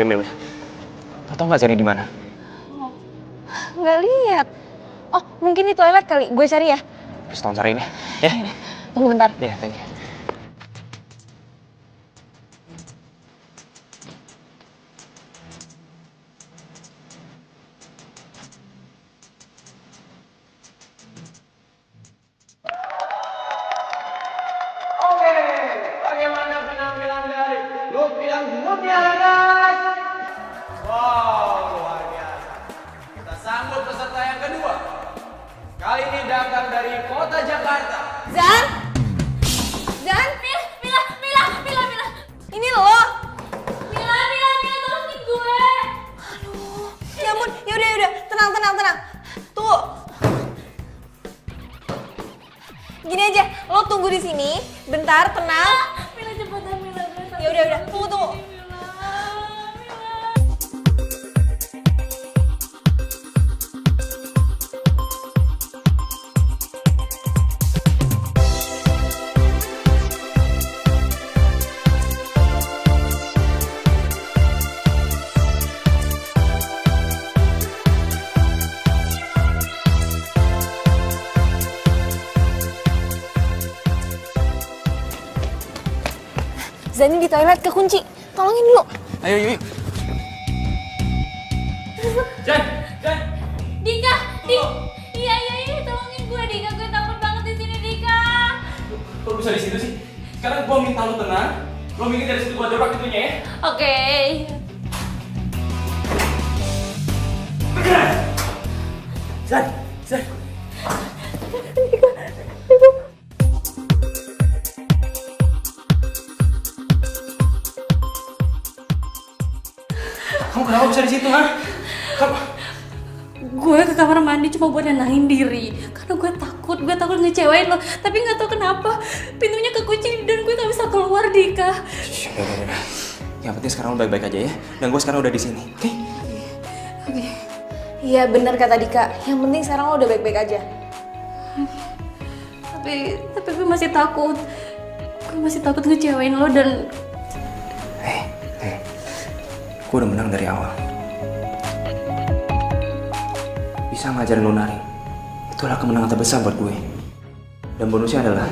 Mir. Lo tau nggak Zani di mana? Nggak lihat. Oh, mungkin di toilet kali. Gue cari ya. Terus tolong cari ini, ya? Tunggu bentar. Iya, thank you. Oke, bagaimana penampilan dari Lutfi dan Mutiara, guys? Wow, luar biasa. Kita sambut peserta yang kedua. Kali ini datang dari kota Jakarta. Zan? Mila. Ini lo. Mila, tolongin gue. Aduh. Ya ampun. Yaudah. Tenang. Tunggu. Gini aja, lo tunggu di sini. Bentar, tenang. Mila cepetan, Mila. Yaudah. Tunggu. Zani di toilet kekunci. Tolongin dulu. Ayo. Jan. Dika, iya, tolongin gue Dika, gue takut banget di sini Dika. Kok bisa di situ sih? Sekarang gua minta lu tenang. Lo mikir dari situ gua dobrak itunya ya. Oke. Bergerak. Zan, Zan. Kamu kenapa bisa di situ, ha? Gue ke kamar mandi cuma buat nenangin diri. Karena gue takut ngecewain lo. Tapi nggak tahu kenapa pintunya kekunci dan gue nggak bisa keluar, Dika. Udah. Yang penting sekarang lo baik-baik aja ya. Dan gue sekarang udah di sini, oke? Oke. Iya benar kata Dika. Yang penting sekarang lo udah baik-baik aja. Tapi gue masih takut. Gue masih takut ngecewain lo dan... Gue udah menang dari awal. Bisa ngajarin lo nari. Itulah kemenangan terbesar buat gue. Dan bonusnya adalah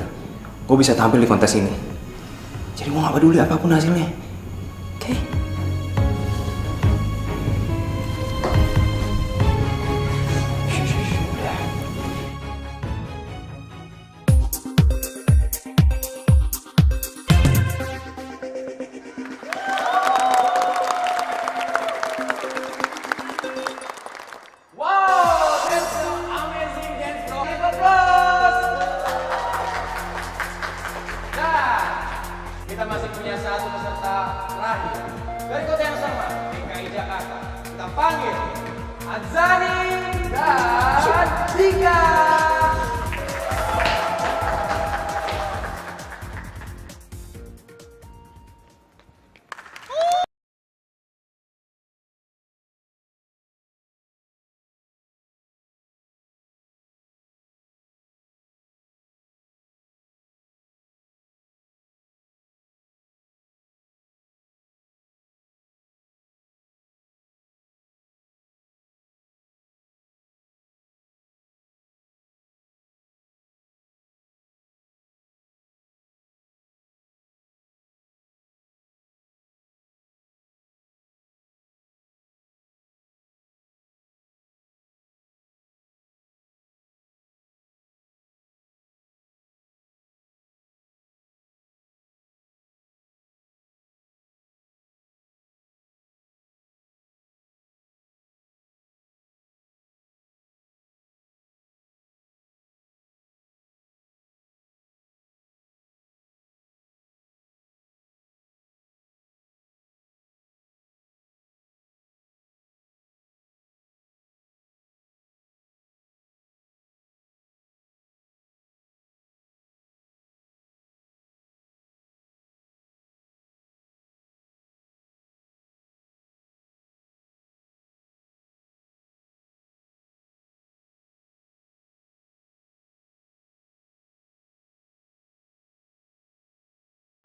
gue bisa tampil di kontes ini. Jadi gue gak peduli apapun hasilnya. Oke? Kita masih punya satu peserta terakhir dari kota yang sama, DKI Jakarta. Kita panggil Azani dan Dika.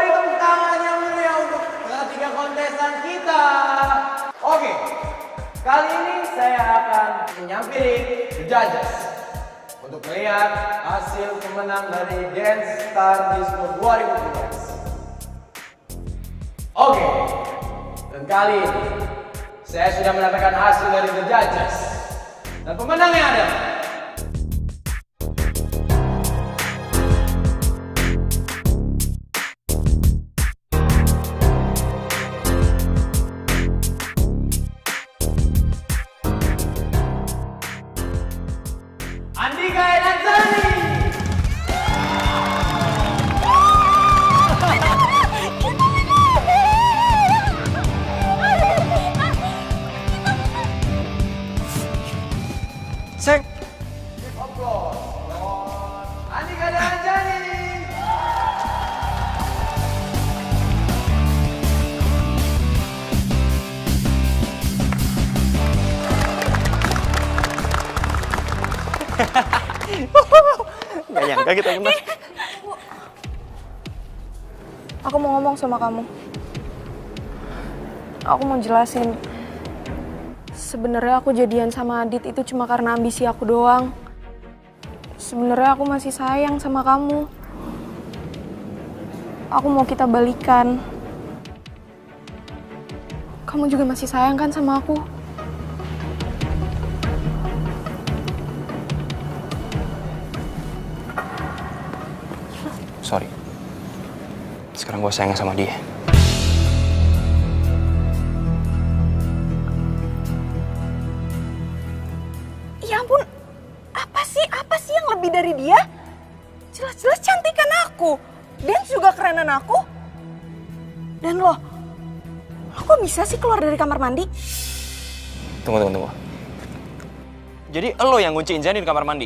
Tepuk tangan yang meriah untuk ketiga kontestan kita. Oke, kali ini saya akan menyampirin the judges untuk melihat hasil pemenang dari Dance Star Disco 2017. Oke, dan kali ini saya sudah mendapatkan hasil dari the judges dan pemenangnya adalah Andika dan Azani. Seng. Andika dan Azani. Gak nyangka kita menang. Aku mau ngomong sama kamu. Aku mau jelasin. Sebenarnya aku jadian sama Adit itu cuma karena ambisi aku doang. Sebenarnya aku masih sayang sama kamu. Aku mau kita balikan. Kamu juga masih sayang kan sama aku? Sorry. Sekarang gue sayang sama dia. Ya ampun, dari dia? Jelas-jelas cantikan aku. Dance juga kerenan aku. Dan lo kok bisa sih keluar dari kamar mandi? Tunggu. Jadi lo yang ngunciin Zani di kamar mandi?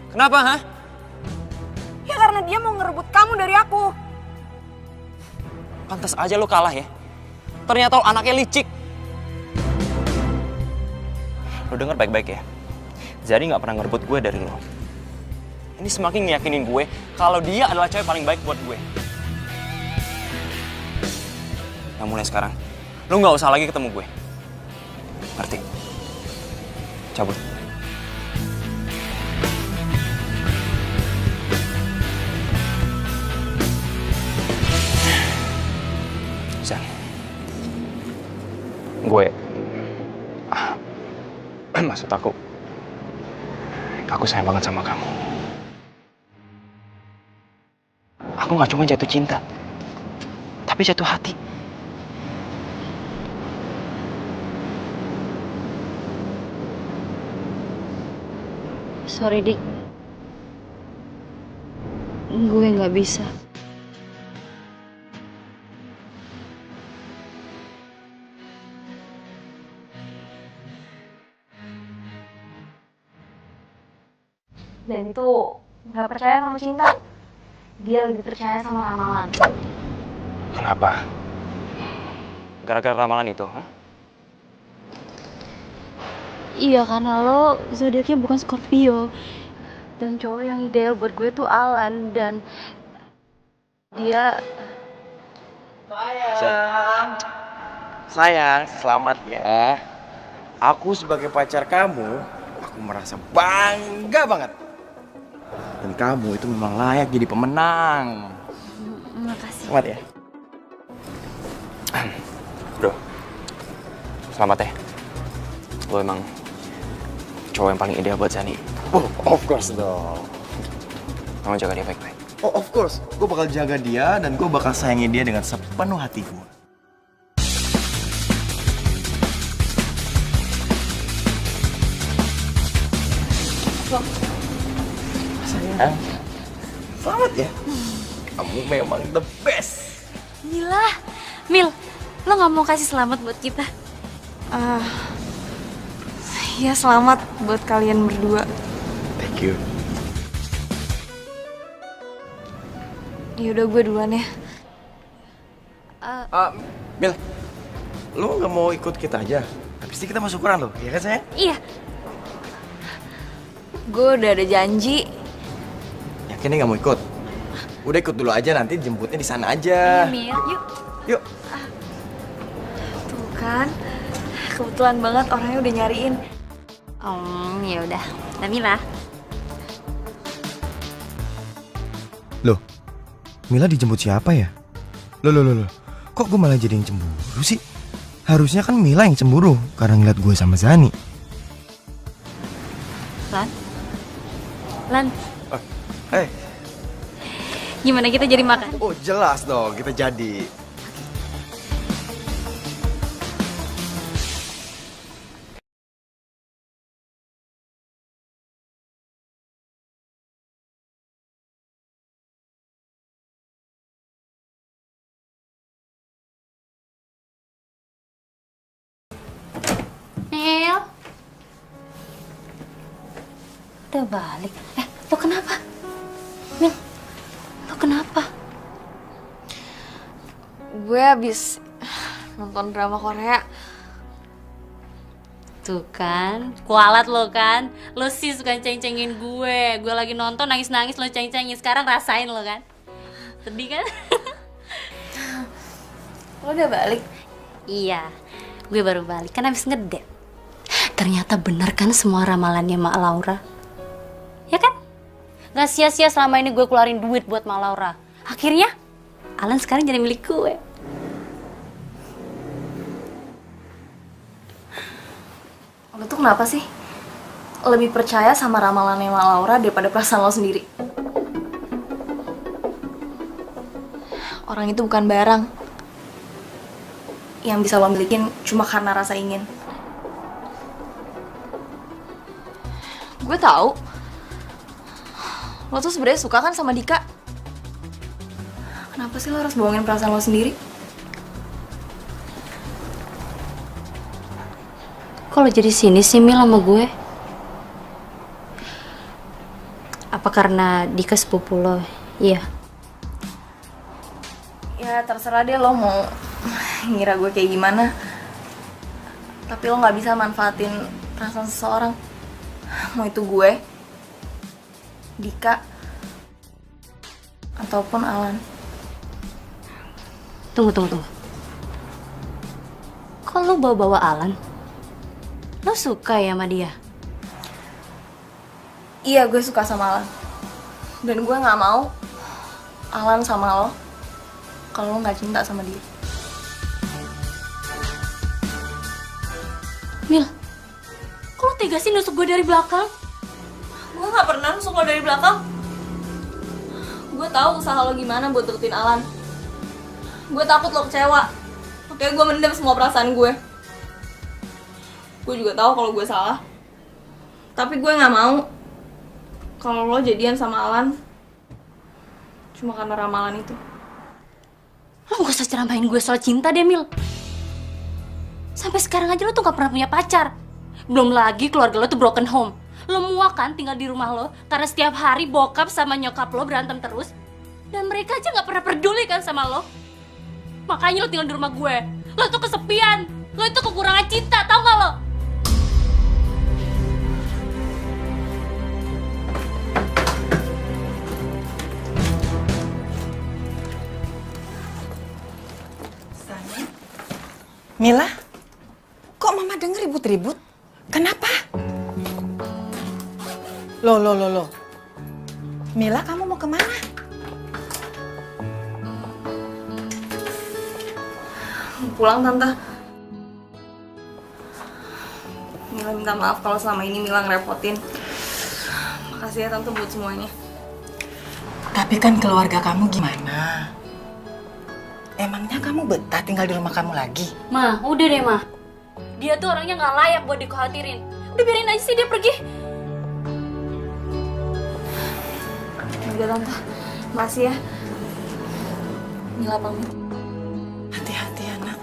Kenapa, ha? Ya karena dia mau ngerebut kamu dari aku. Pantas aja lo kalah ya. Ternyata lo anaknya licik. Lo denger baik-baik ya. Zani gak pernah ngerebut gue dari lo. Ini semakin ngeyakinin gue kalau dia adalah cewek paling baik buat gue. Nah mulai sekarang, lo gak usah lagi ketemu gue. Ngerti? Cabut. Zan, gue maksud aku sayang banget sama kamu. Aku gak cuma jatuh cinta, tapi jatuh hati. Sorry, Dik. Gue nggak bisa. Dan itu nggak percaya sama cinta. Dia lebih percaya sama ramalan. Kenapa? Gara-gara ramalan itu, ha? Iya, karena lo zodiaknya bukan Scorpio. Dan cowok yang ideal buat gue tuh Alan. Dan dia... Sayang, selamat ya. Aku sebagai pacar kamu, aku merasa bangga banget. Dan kamu itu memang layak jadi pemenang. Makasih. Selamat ya. Bro, selamat ya. Lo emang cowok yang paling ideal buat Zani. Oh, of course dong. Kamu jaga dia baik-baik. Oh, of course. Gue bakal jaga dia dan gue bakal sayangi dia dengan sepenuh hati gue. Sayang, selamat ya. Kamu memang the best. Mil, lo nggak mau kasih selamat buat kita? Ya selamat buat kalian berdua. Thank you. Ya udah gue duluan ya. Mil, lo nggak mau ikut kita aja? Habis ini kita mau syukuran loh, iya kan sayang? Iya. Gue udah ada janji. Yakin nih nggak mau ikut? Udah ikut dulu aja, nanti jemputnya di sana aja. Mil, yuk. Yuk. Tuh kan, kebetulan banget orangnya udah nyariin. Ya udah. Mila. Loh, Mila dijemput siapa ya? Loh. Kok gue malah jadi yang cemburu sih? Harusnya kan Mila yang cemburu karena ngeliat gue sama Zani. Lan. Hey. Gimana kita jadi makan? Oh jelas dong, kita jadi. Nel. Udah balik. Lo kenapa? Mil, lo kenapa? Gue habis nonton drama Korea. Tuh kan, kualat lo kan. Lo sih suka ceng-cengin gue. Gue lagi nonton nangis-nangis lo ceng-cengin. Sekarang rasain lo kan. Sedih kan? Lo udah balik? Iya, gue baru balik kan habis ngedate. Ternyata bener kan semua ramalannya Mak Laura. Ya kan? Gak sia-sia selama ini gue keluarin duit buat Mak Laura. Akhirnya, Alan sekarang jadi milik gue. Lo tuh kenapa sih lebih percaya sama ramalannya Mak Laura daripada perasaan lo sendiri? Orang itu bukan barang yang bisa lo milikin cuma karena rasa ingin. Gue tahu Lo tuh sebenarnya suka kan sama Dika? Kenapa sih lo harus bohongin perasaan lo sendiri? Kok lo jadi sinis sih Mil sama gue? Apa karena Dika sepupu lo? Iya. Ya terserah deh lo mau ngira gue kayak gimana. Tapi lo gak bisa manfaatin perasaan seseorang. Mau itu gue, Dika, ataupun Alan. Tunggu. Kok lo bawa-bawa Alan? Lo suka ya sama dia? Iya, gue suka sama Alan. Dan gue gak mau Alan sama lo kalau lo gak cinta sama dia. Mil, kok lo tega sih nusuk gue dari belakang? Gue gak pernah nusuk lo dari belakang. Gue tahu usaha lo gimana buat deketin Alan. Gue takut lo kecewa. Makanya gue mendem semua perasaan gue. Gue juga tahu kalau gue salah. Tapi gue gak mau kalau lo jadian sama Alan cuma karena ramalan itu. Lo gak usah ceramahin gue soal cinta deh, Mil. Sampai sekarang aja lo tuh gak pernah punya pacar. Belum lagi keluarga lo tuh broken home. Lo muak kan tinggal di rumah lo karena setiap hari bokap sama nyokap lo berantem terus. Dan mereka aja gak pernah peduli kan sama lo. Makanya lo tinggal di rumah gue. Lo tuh kesepian. Lo itu kekurangan cinta, tau gak lo? Mila, kok mama denger ribut-ribut? Kenapa? Loh. Mila, kamu mau kemana? Pulang, Tante. Mila minta maaf kalau selama ini Mila ngerepotin. Makasih ya, Tante, buat semuanya. Tapi kan keluarga kamu gimana? Emangnya kamu betah tinggal di rumah kamu lagi? Ma, udah deh, Ma. Dia tuh orangnya gak layak buat dikhawatirin. Udah biarin aja sih dia pergi. Udah, Tante. Makasih ya. Mila pamit. Hati-hati ya, nak.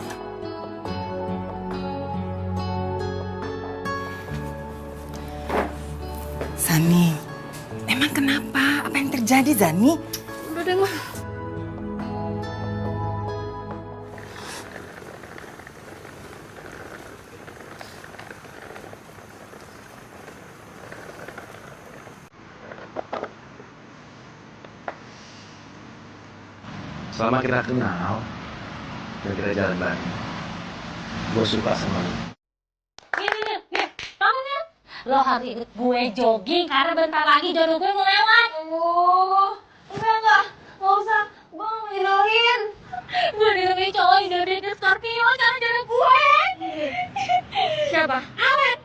Zani, emang kenapa? Apa yang terjadi, Zani? Udah deh, Ma. Selama kita kenal dan kita jalan bareng, gue suka sama lo. Nih, kamu kan? Lo harus ikut gue jogging karena bentar lagi jodoh gue mau lewat. Enggak usah. Gue gak mau didoain. Gue didoain cowok yang jadi Scorpio karena jodoh gue. Siapa? Alan.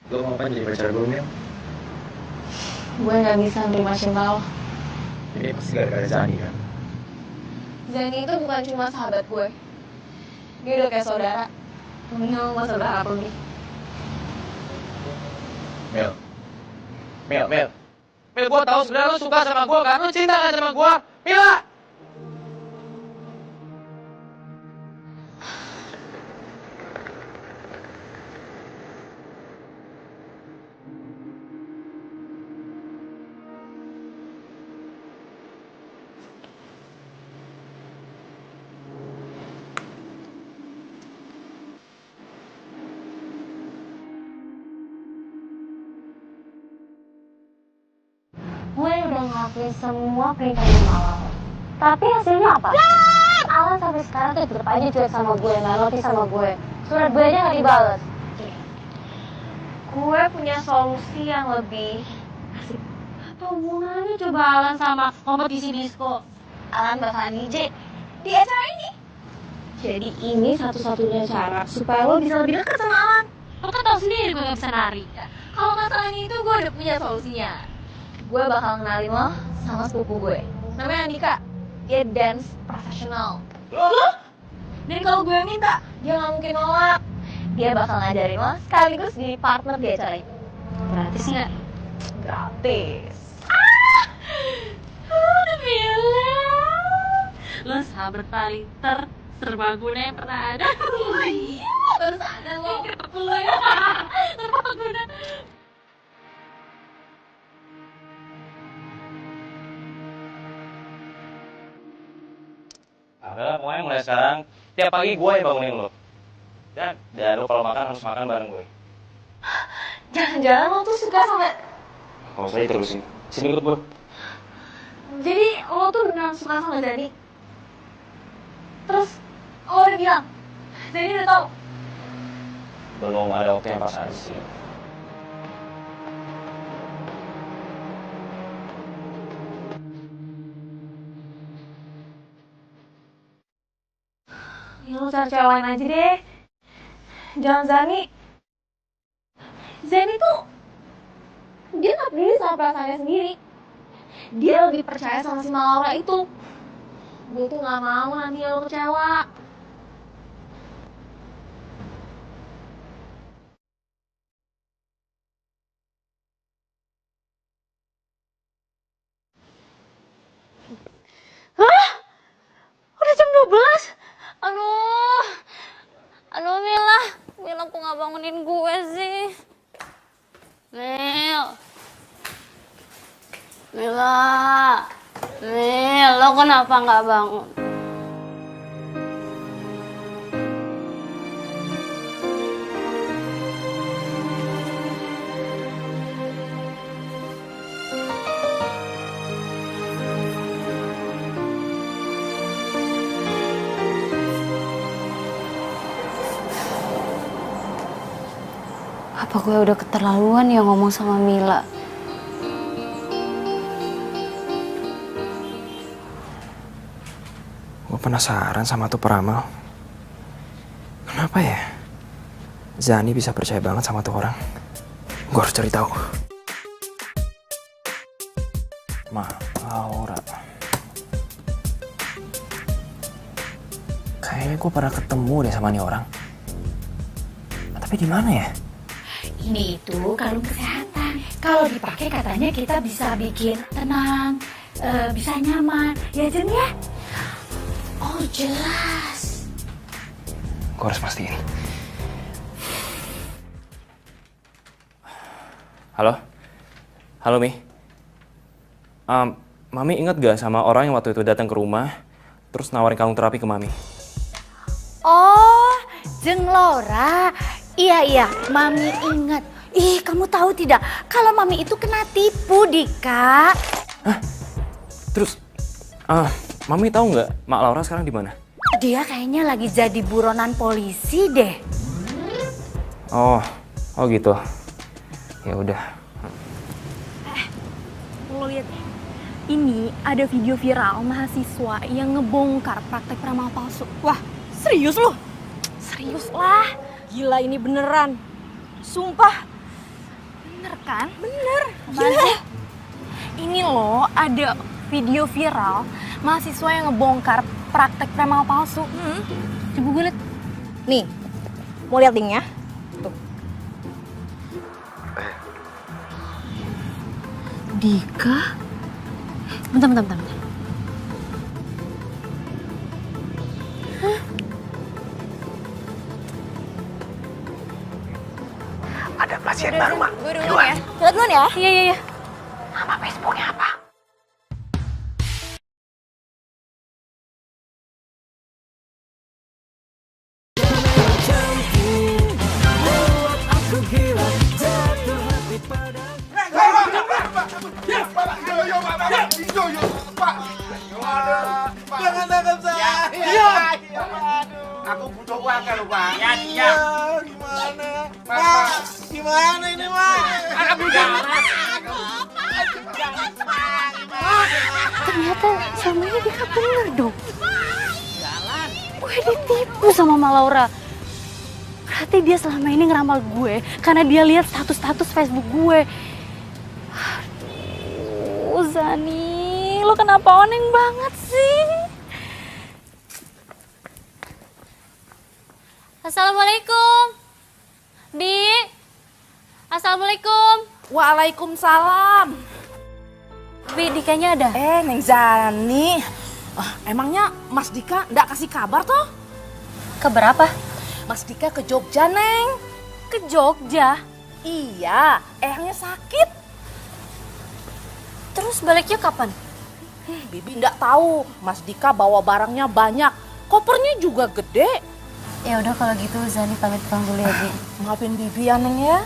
Lo mau apa jadi pacar gue, Mil? Gue gak bisa nerima cinta lo. Ini pasti gara-gara Zani kan? Zani itu bukan cuma sahabat gue. Dia udah kayak saudara. Mending gak usah berharap lebih. Mil, gue tahu sebenarnya lo suka sama gue kan? Lo cinta kan sama gue? Mila! Gue udah ngelakuin semua perintah Alan. Tapi hasilnya apa? Alan sampai sekarang tuh tetep aja cuek sama gue, gak notice sama gue. Surat gue aja gak dibales. Gue punya solusi yang lebih asik. Apa hubungannya coba Alan sama kompetisi disco? Alan bakalan DJ di acara ini. Jadi ini satu-satunya cara supaya lo bisa lebih dekat sama Alan. Lo kan tau sendiri gue gak bisa nari. Kalau masalah ini tuh gue udah punya solusinya. Gue bakal kenalin lo sama sepupu gue. Namanya Andika. Dia dance profesional. Dan kalau gue minta, dia gak mungkin nolak. Dia bakal ngajarin lo sekaligus jadi partner di acara ini. Gratis nggak? gratis. Mila, lo sahabat paling terbaguna yang pernah ada. Baru sadar lo ketemu lo ya. Terbaguna. Udah, pokoknya mulai sekarang tiap pagi gue yang bangunin lo. Dan lo kalau makan harus makan bareng gue. Jangan-jangan lo tuh suka sama... Kalau saya terusin. Sini ikut gue. Jadi lo tuh beneran suka sama Zani? Terus lo udah bilang? Zani udah tau? Belum ada waktu yang pas aja sih. Ya lo cari cewek lain aja deh. Jangan Zani. Zani tuh dia gak peduli sama perasaannya sendiri. Dia lebih percaya sama si Laura itu. Gue tuh gak mau nanti lo kecewa. Hah? Udah jam 12? Aduh Mila kok gak bangunin gue sih? Mila, lo kenapa gak bangun? Apa gue udah keterlaluan ya ngomong sama Mila? Gue penasaran sama tuh peramal. Kenapa ya? Zani bisa percaya banget sama tuh orang. Gue harus cari tahu. Laura. Kayaknya gue pernah ketemu deh sama nih orang. Tapi di mana ya? Ini itu kalung kesehatan. Kalau dipakai katanya kita bisa bikin tenang, bisa nyaman. Ya Jen ya? Oh jelas. Gue harus pastiin. Halo Mi. Mami inget gak sama orang yang waktu itu datang ke rumah, terus nawarin kalung terapi ke Mami? Oh, Jeng Laura. Iya, Mami ingat. Ih, kamu tahu tidak? Kalau Mami itu kena tipu, Dika. Hah? Terus, Mami tahu nggak Mak Laura sekarang di mana? Dia kayaknya lagi jadi buronan polisi deh. Oh gitu. Ya udah. Lo lihat ya, ini ada video viral mahasiswa yang ngebongkar praktek peramal palsu. Wah, serius lo? Serius lah. Gila ini beneran. Sumpah. Bener kan? Bener. Gila. Ini loh ada video viral mahasiswa yang ngebongkar praktek peramal palsu. Coba gue liat. Nih, mau lihat linknya? Tuh. Dika? Bentar. Ada pasien baru, Mak. Gue duluan ya. Lihat duluan ya. Iya. Nama Facebooknya apa? Jangan tangkap saya. Aku butuh uang kan, Pak. Ya. Gimana? Pak, gimana ini, Pak? Ternyata selama ini Dika bener dong. Gue ditipu sama Mak Laura. Berarti dia selama ini ngeramal gue karena dia lihat status-status Facebook gue. Aduh, Zani, lo kenapa oneng banget sih? Assalamualaikum. Di. Assalamualaikum. Waalaikumsalam. Wi, Dikanya ada? Neng Zani. Emangnya Mas Dika nggak kasih kabar toh? Kabar apa? Mas Dika ke Jogja, Neng. Ke Jogja? Iya, eyangnya sakit. Terus baliknya kapan? Bibi nggak tahu. Mas Dika bawa barangnya banyak. Kopernya juga gede. Ya udah kalau gitu Zani pamit pulang dulu ya, Bi. Maafin Bibi ya, Neng ya.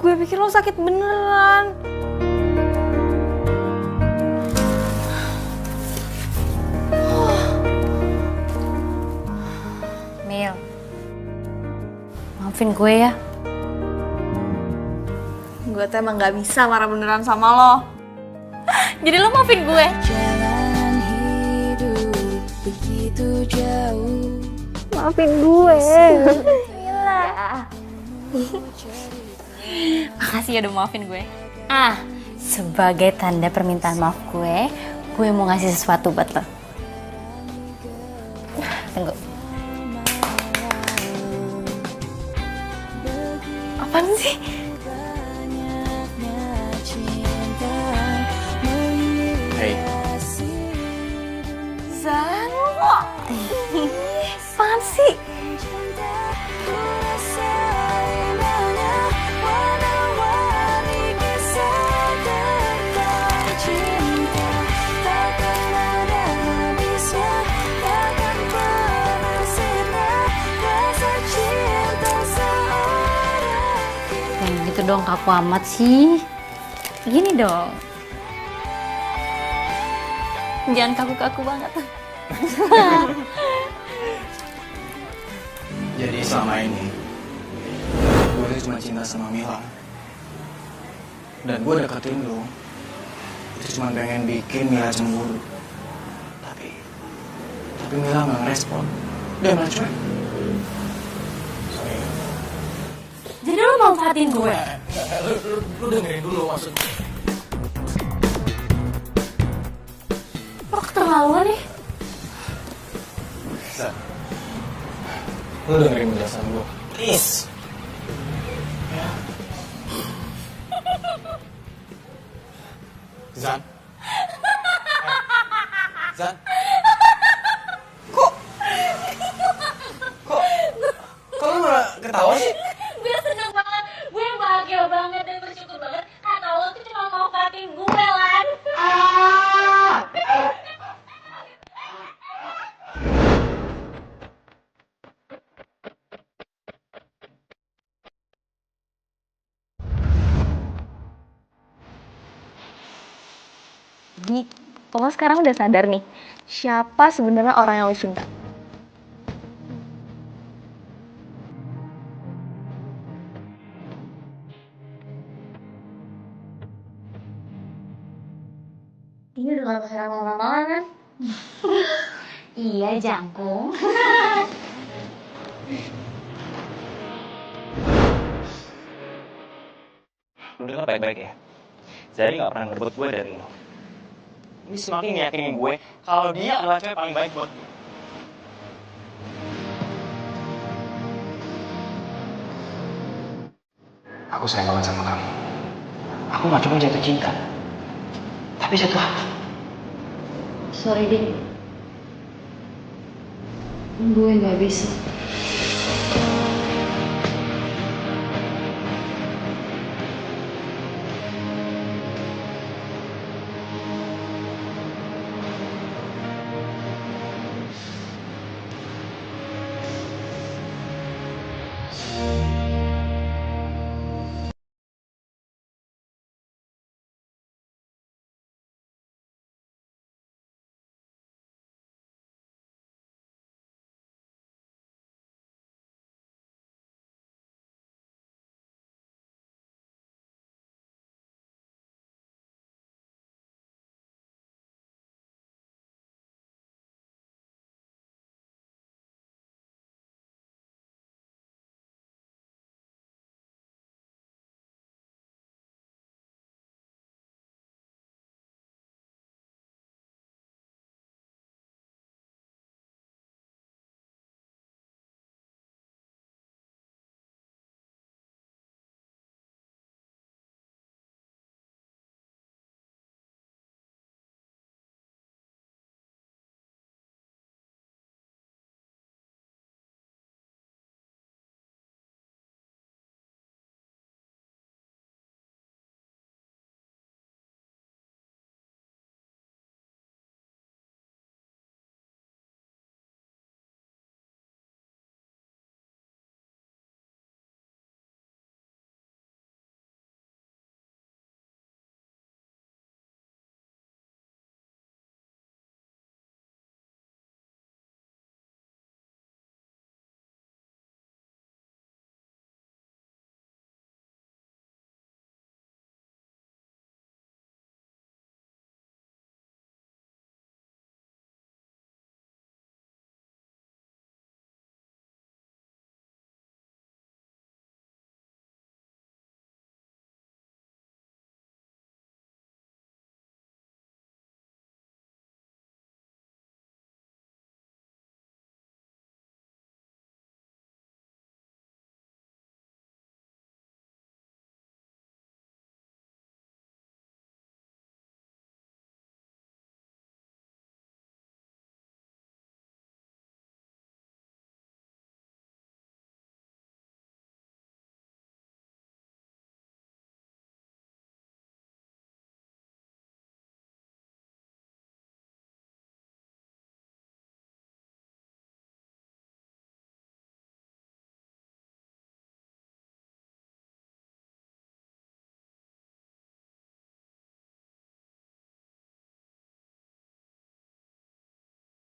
Gue pikir lo sakit beneran. Mil, maafin gue ya. Gue tuh emang gak bisa marah beneran sama lo. Jadi lo maafin gue? Jalan hidup begitu jauh. Maafin gue. Gila. Makasih ya udah maafin gue. Sebagai tanda permintaan maaf gue mau ngasih sesuatu buat lo. Tunggu. Apaan sih? Hei. Zan, apaan sih? Gitu dong, kaku amat sih. Gini dong. Jangan kaku-kaku banget. Jadi selama ini gue tuh cuma cinta sama Mila. Dan gue deketin lo itu cuma pengen bikin Mila cemburu. Tapi Mila gak ngerespon. Dia malah cuek. Jadi lo mau manfaatin gue? Lu dengerin dulu maksudnya. Lo keterlaluan nih. Zan, lu dengerin penjelasan gue, please. Ya. Zan. Zan. Kok lu malah ketawa sih? Gue seneng banget, gue bahagia banget dan bersyukur banget karena lo tuh cuma mau manfaatin gue, Lan. Jadi, lo sekarang udah sadar nih, siapa sebenarnya orang yang lo cinta? Ini udah gak pacaran lama-lama kan? Iya, jangkung. Lu dengar baik-baik ya. Jadi nggak pernah ngerebut gue dari lo. Ini semakin yakinin gue kalau dia adalah cewek paling baik buat gue. Aku sayang banget sama kamu. Aku gak cuma jatuh cinta, tapi jatuh hati. Sorry, Dik. Gue gak bisa.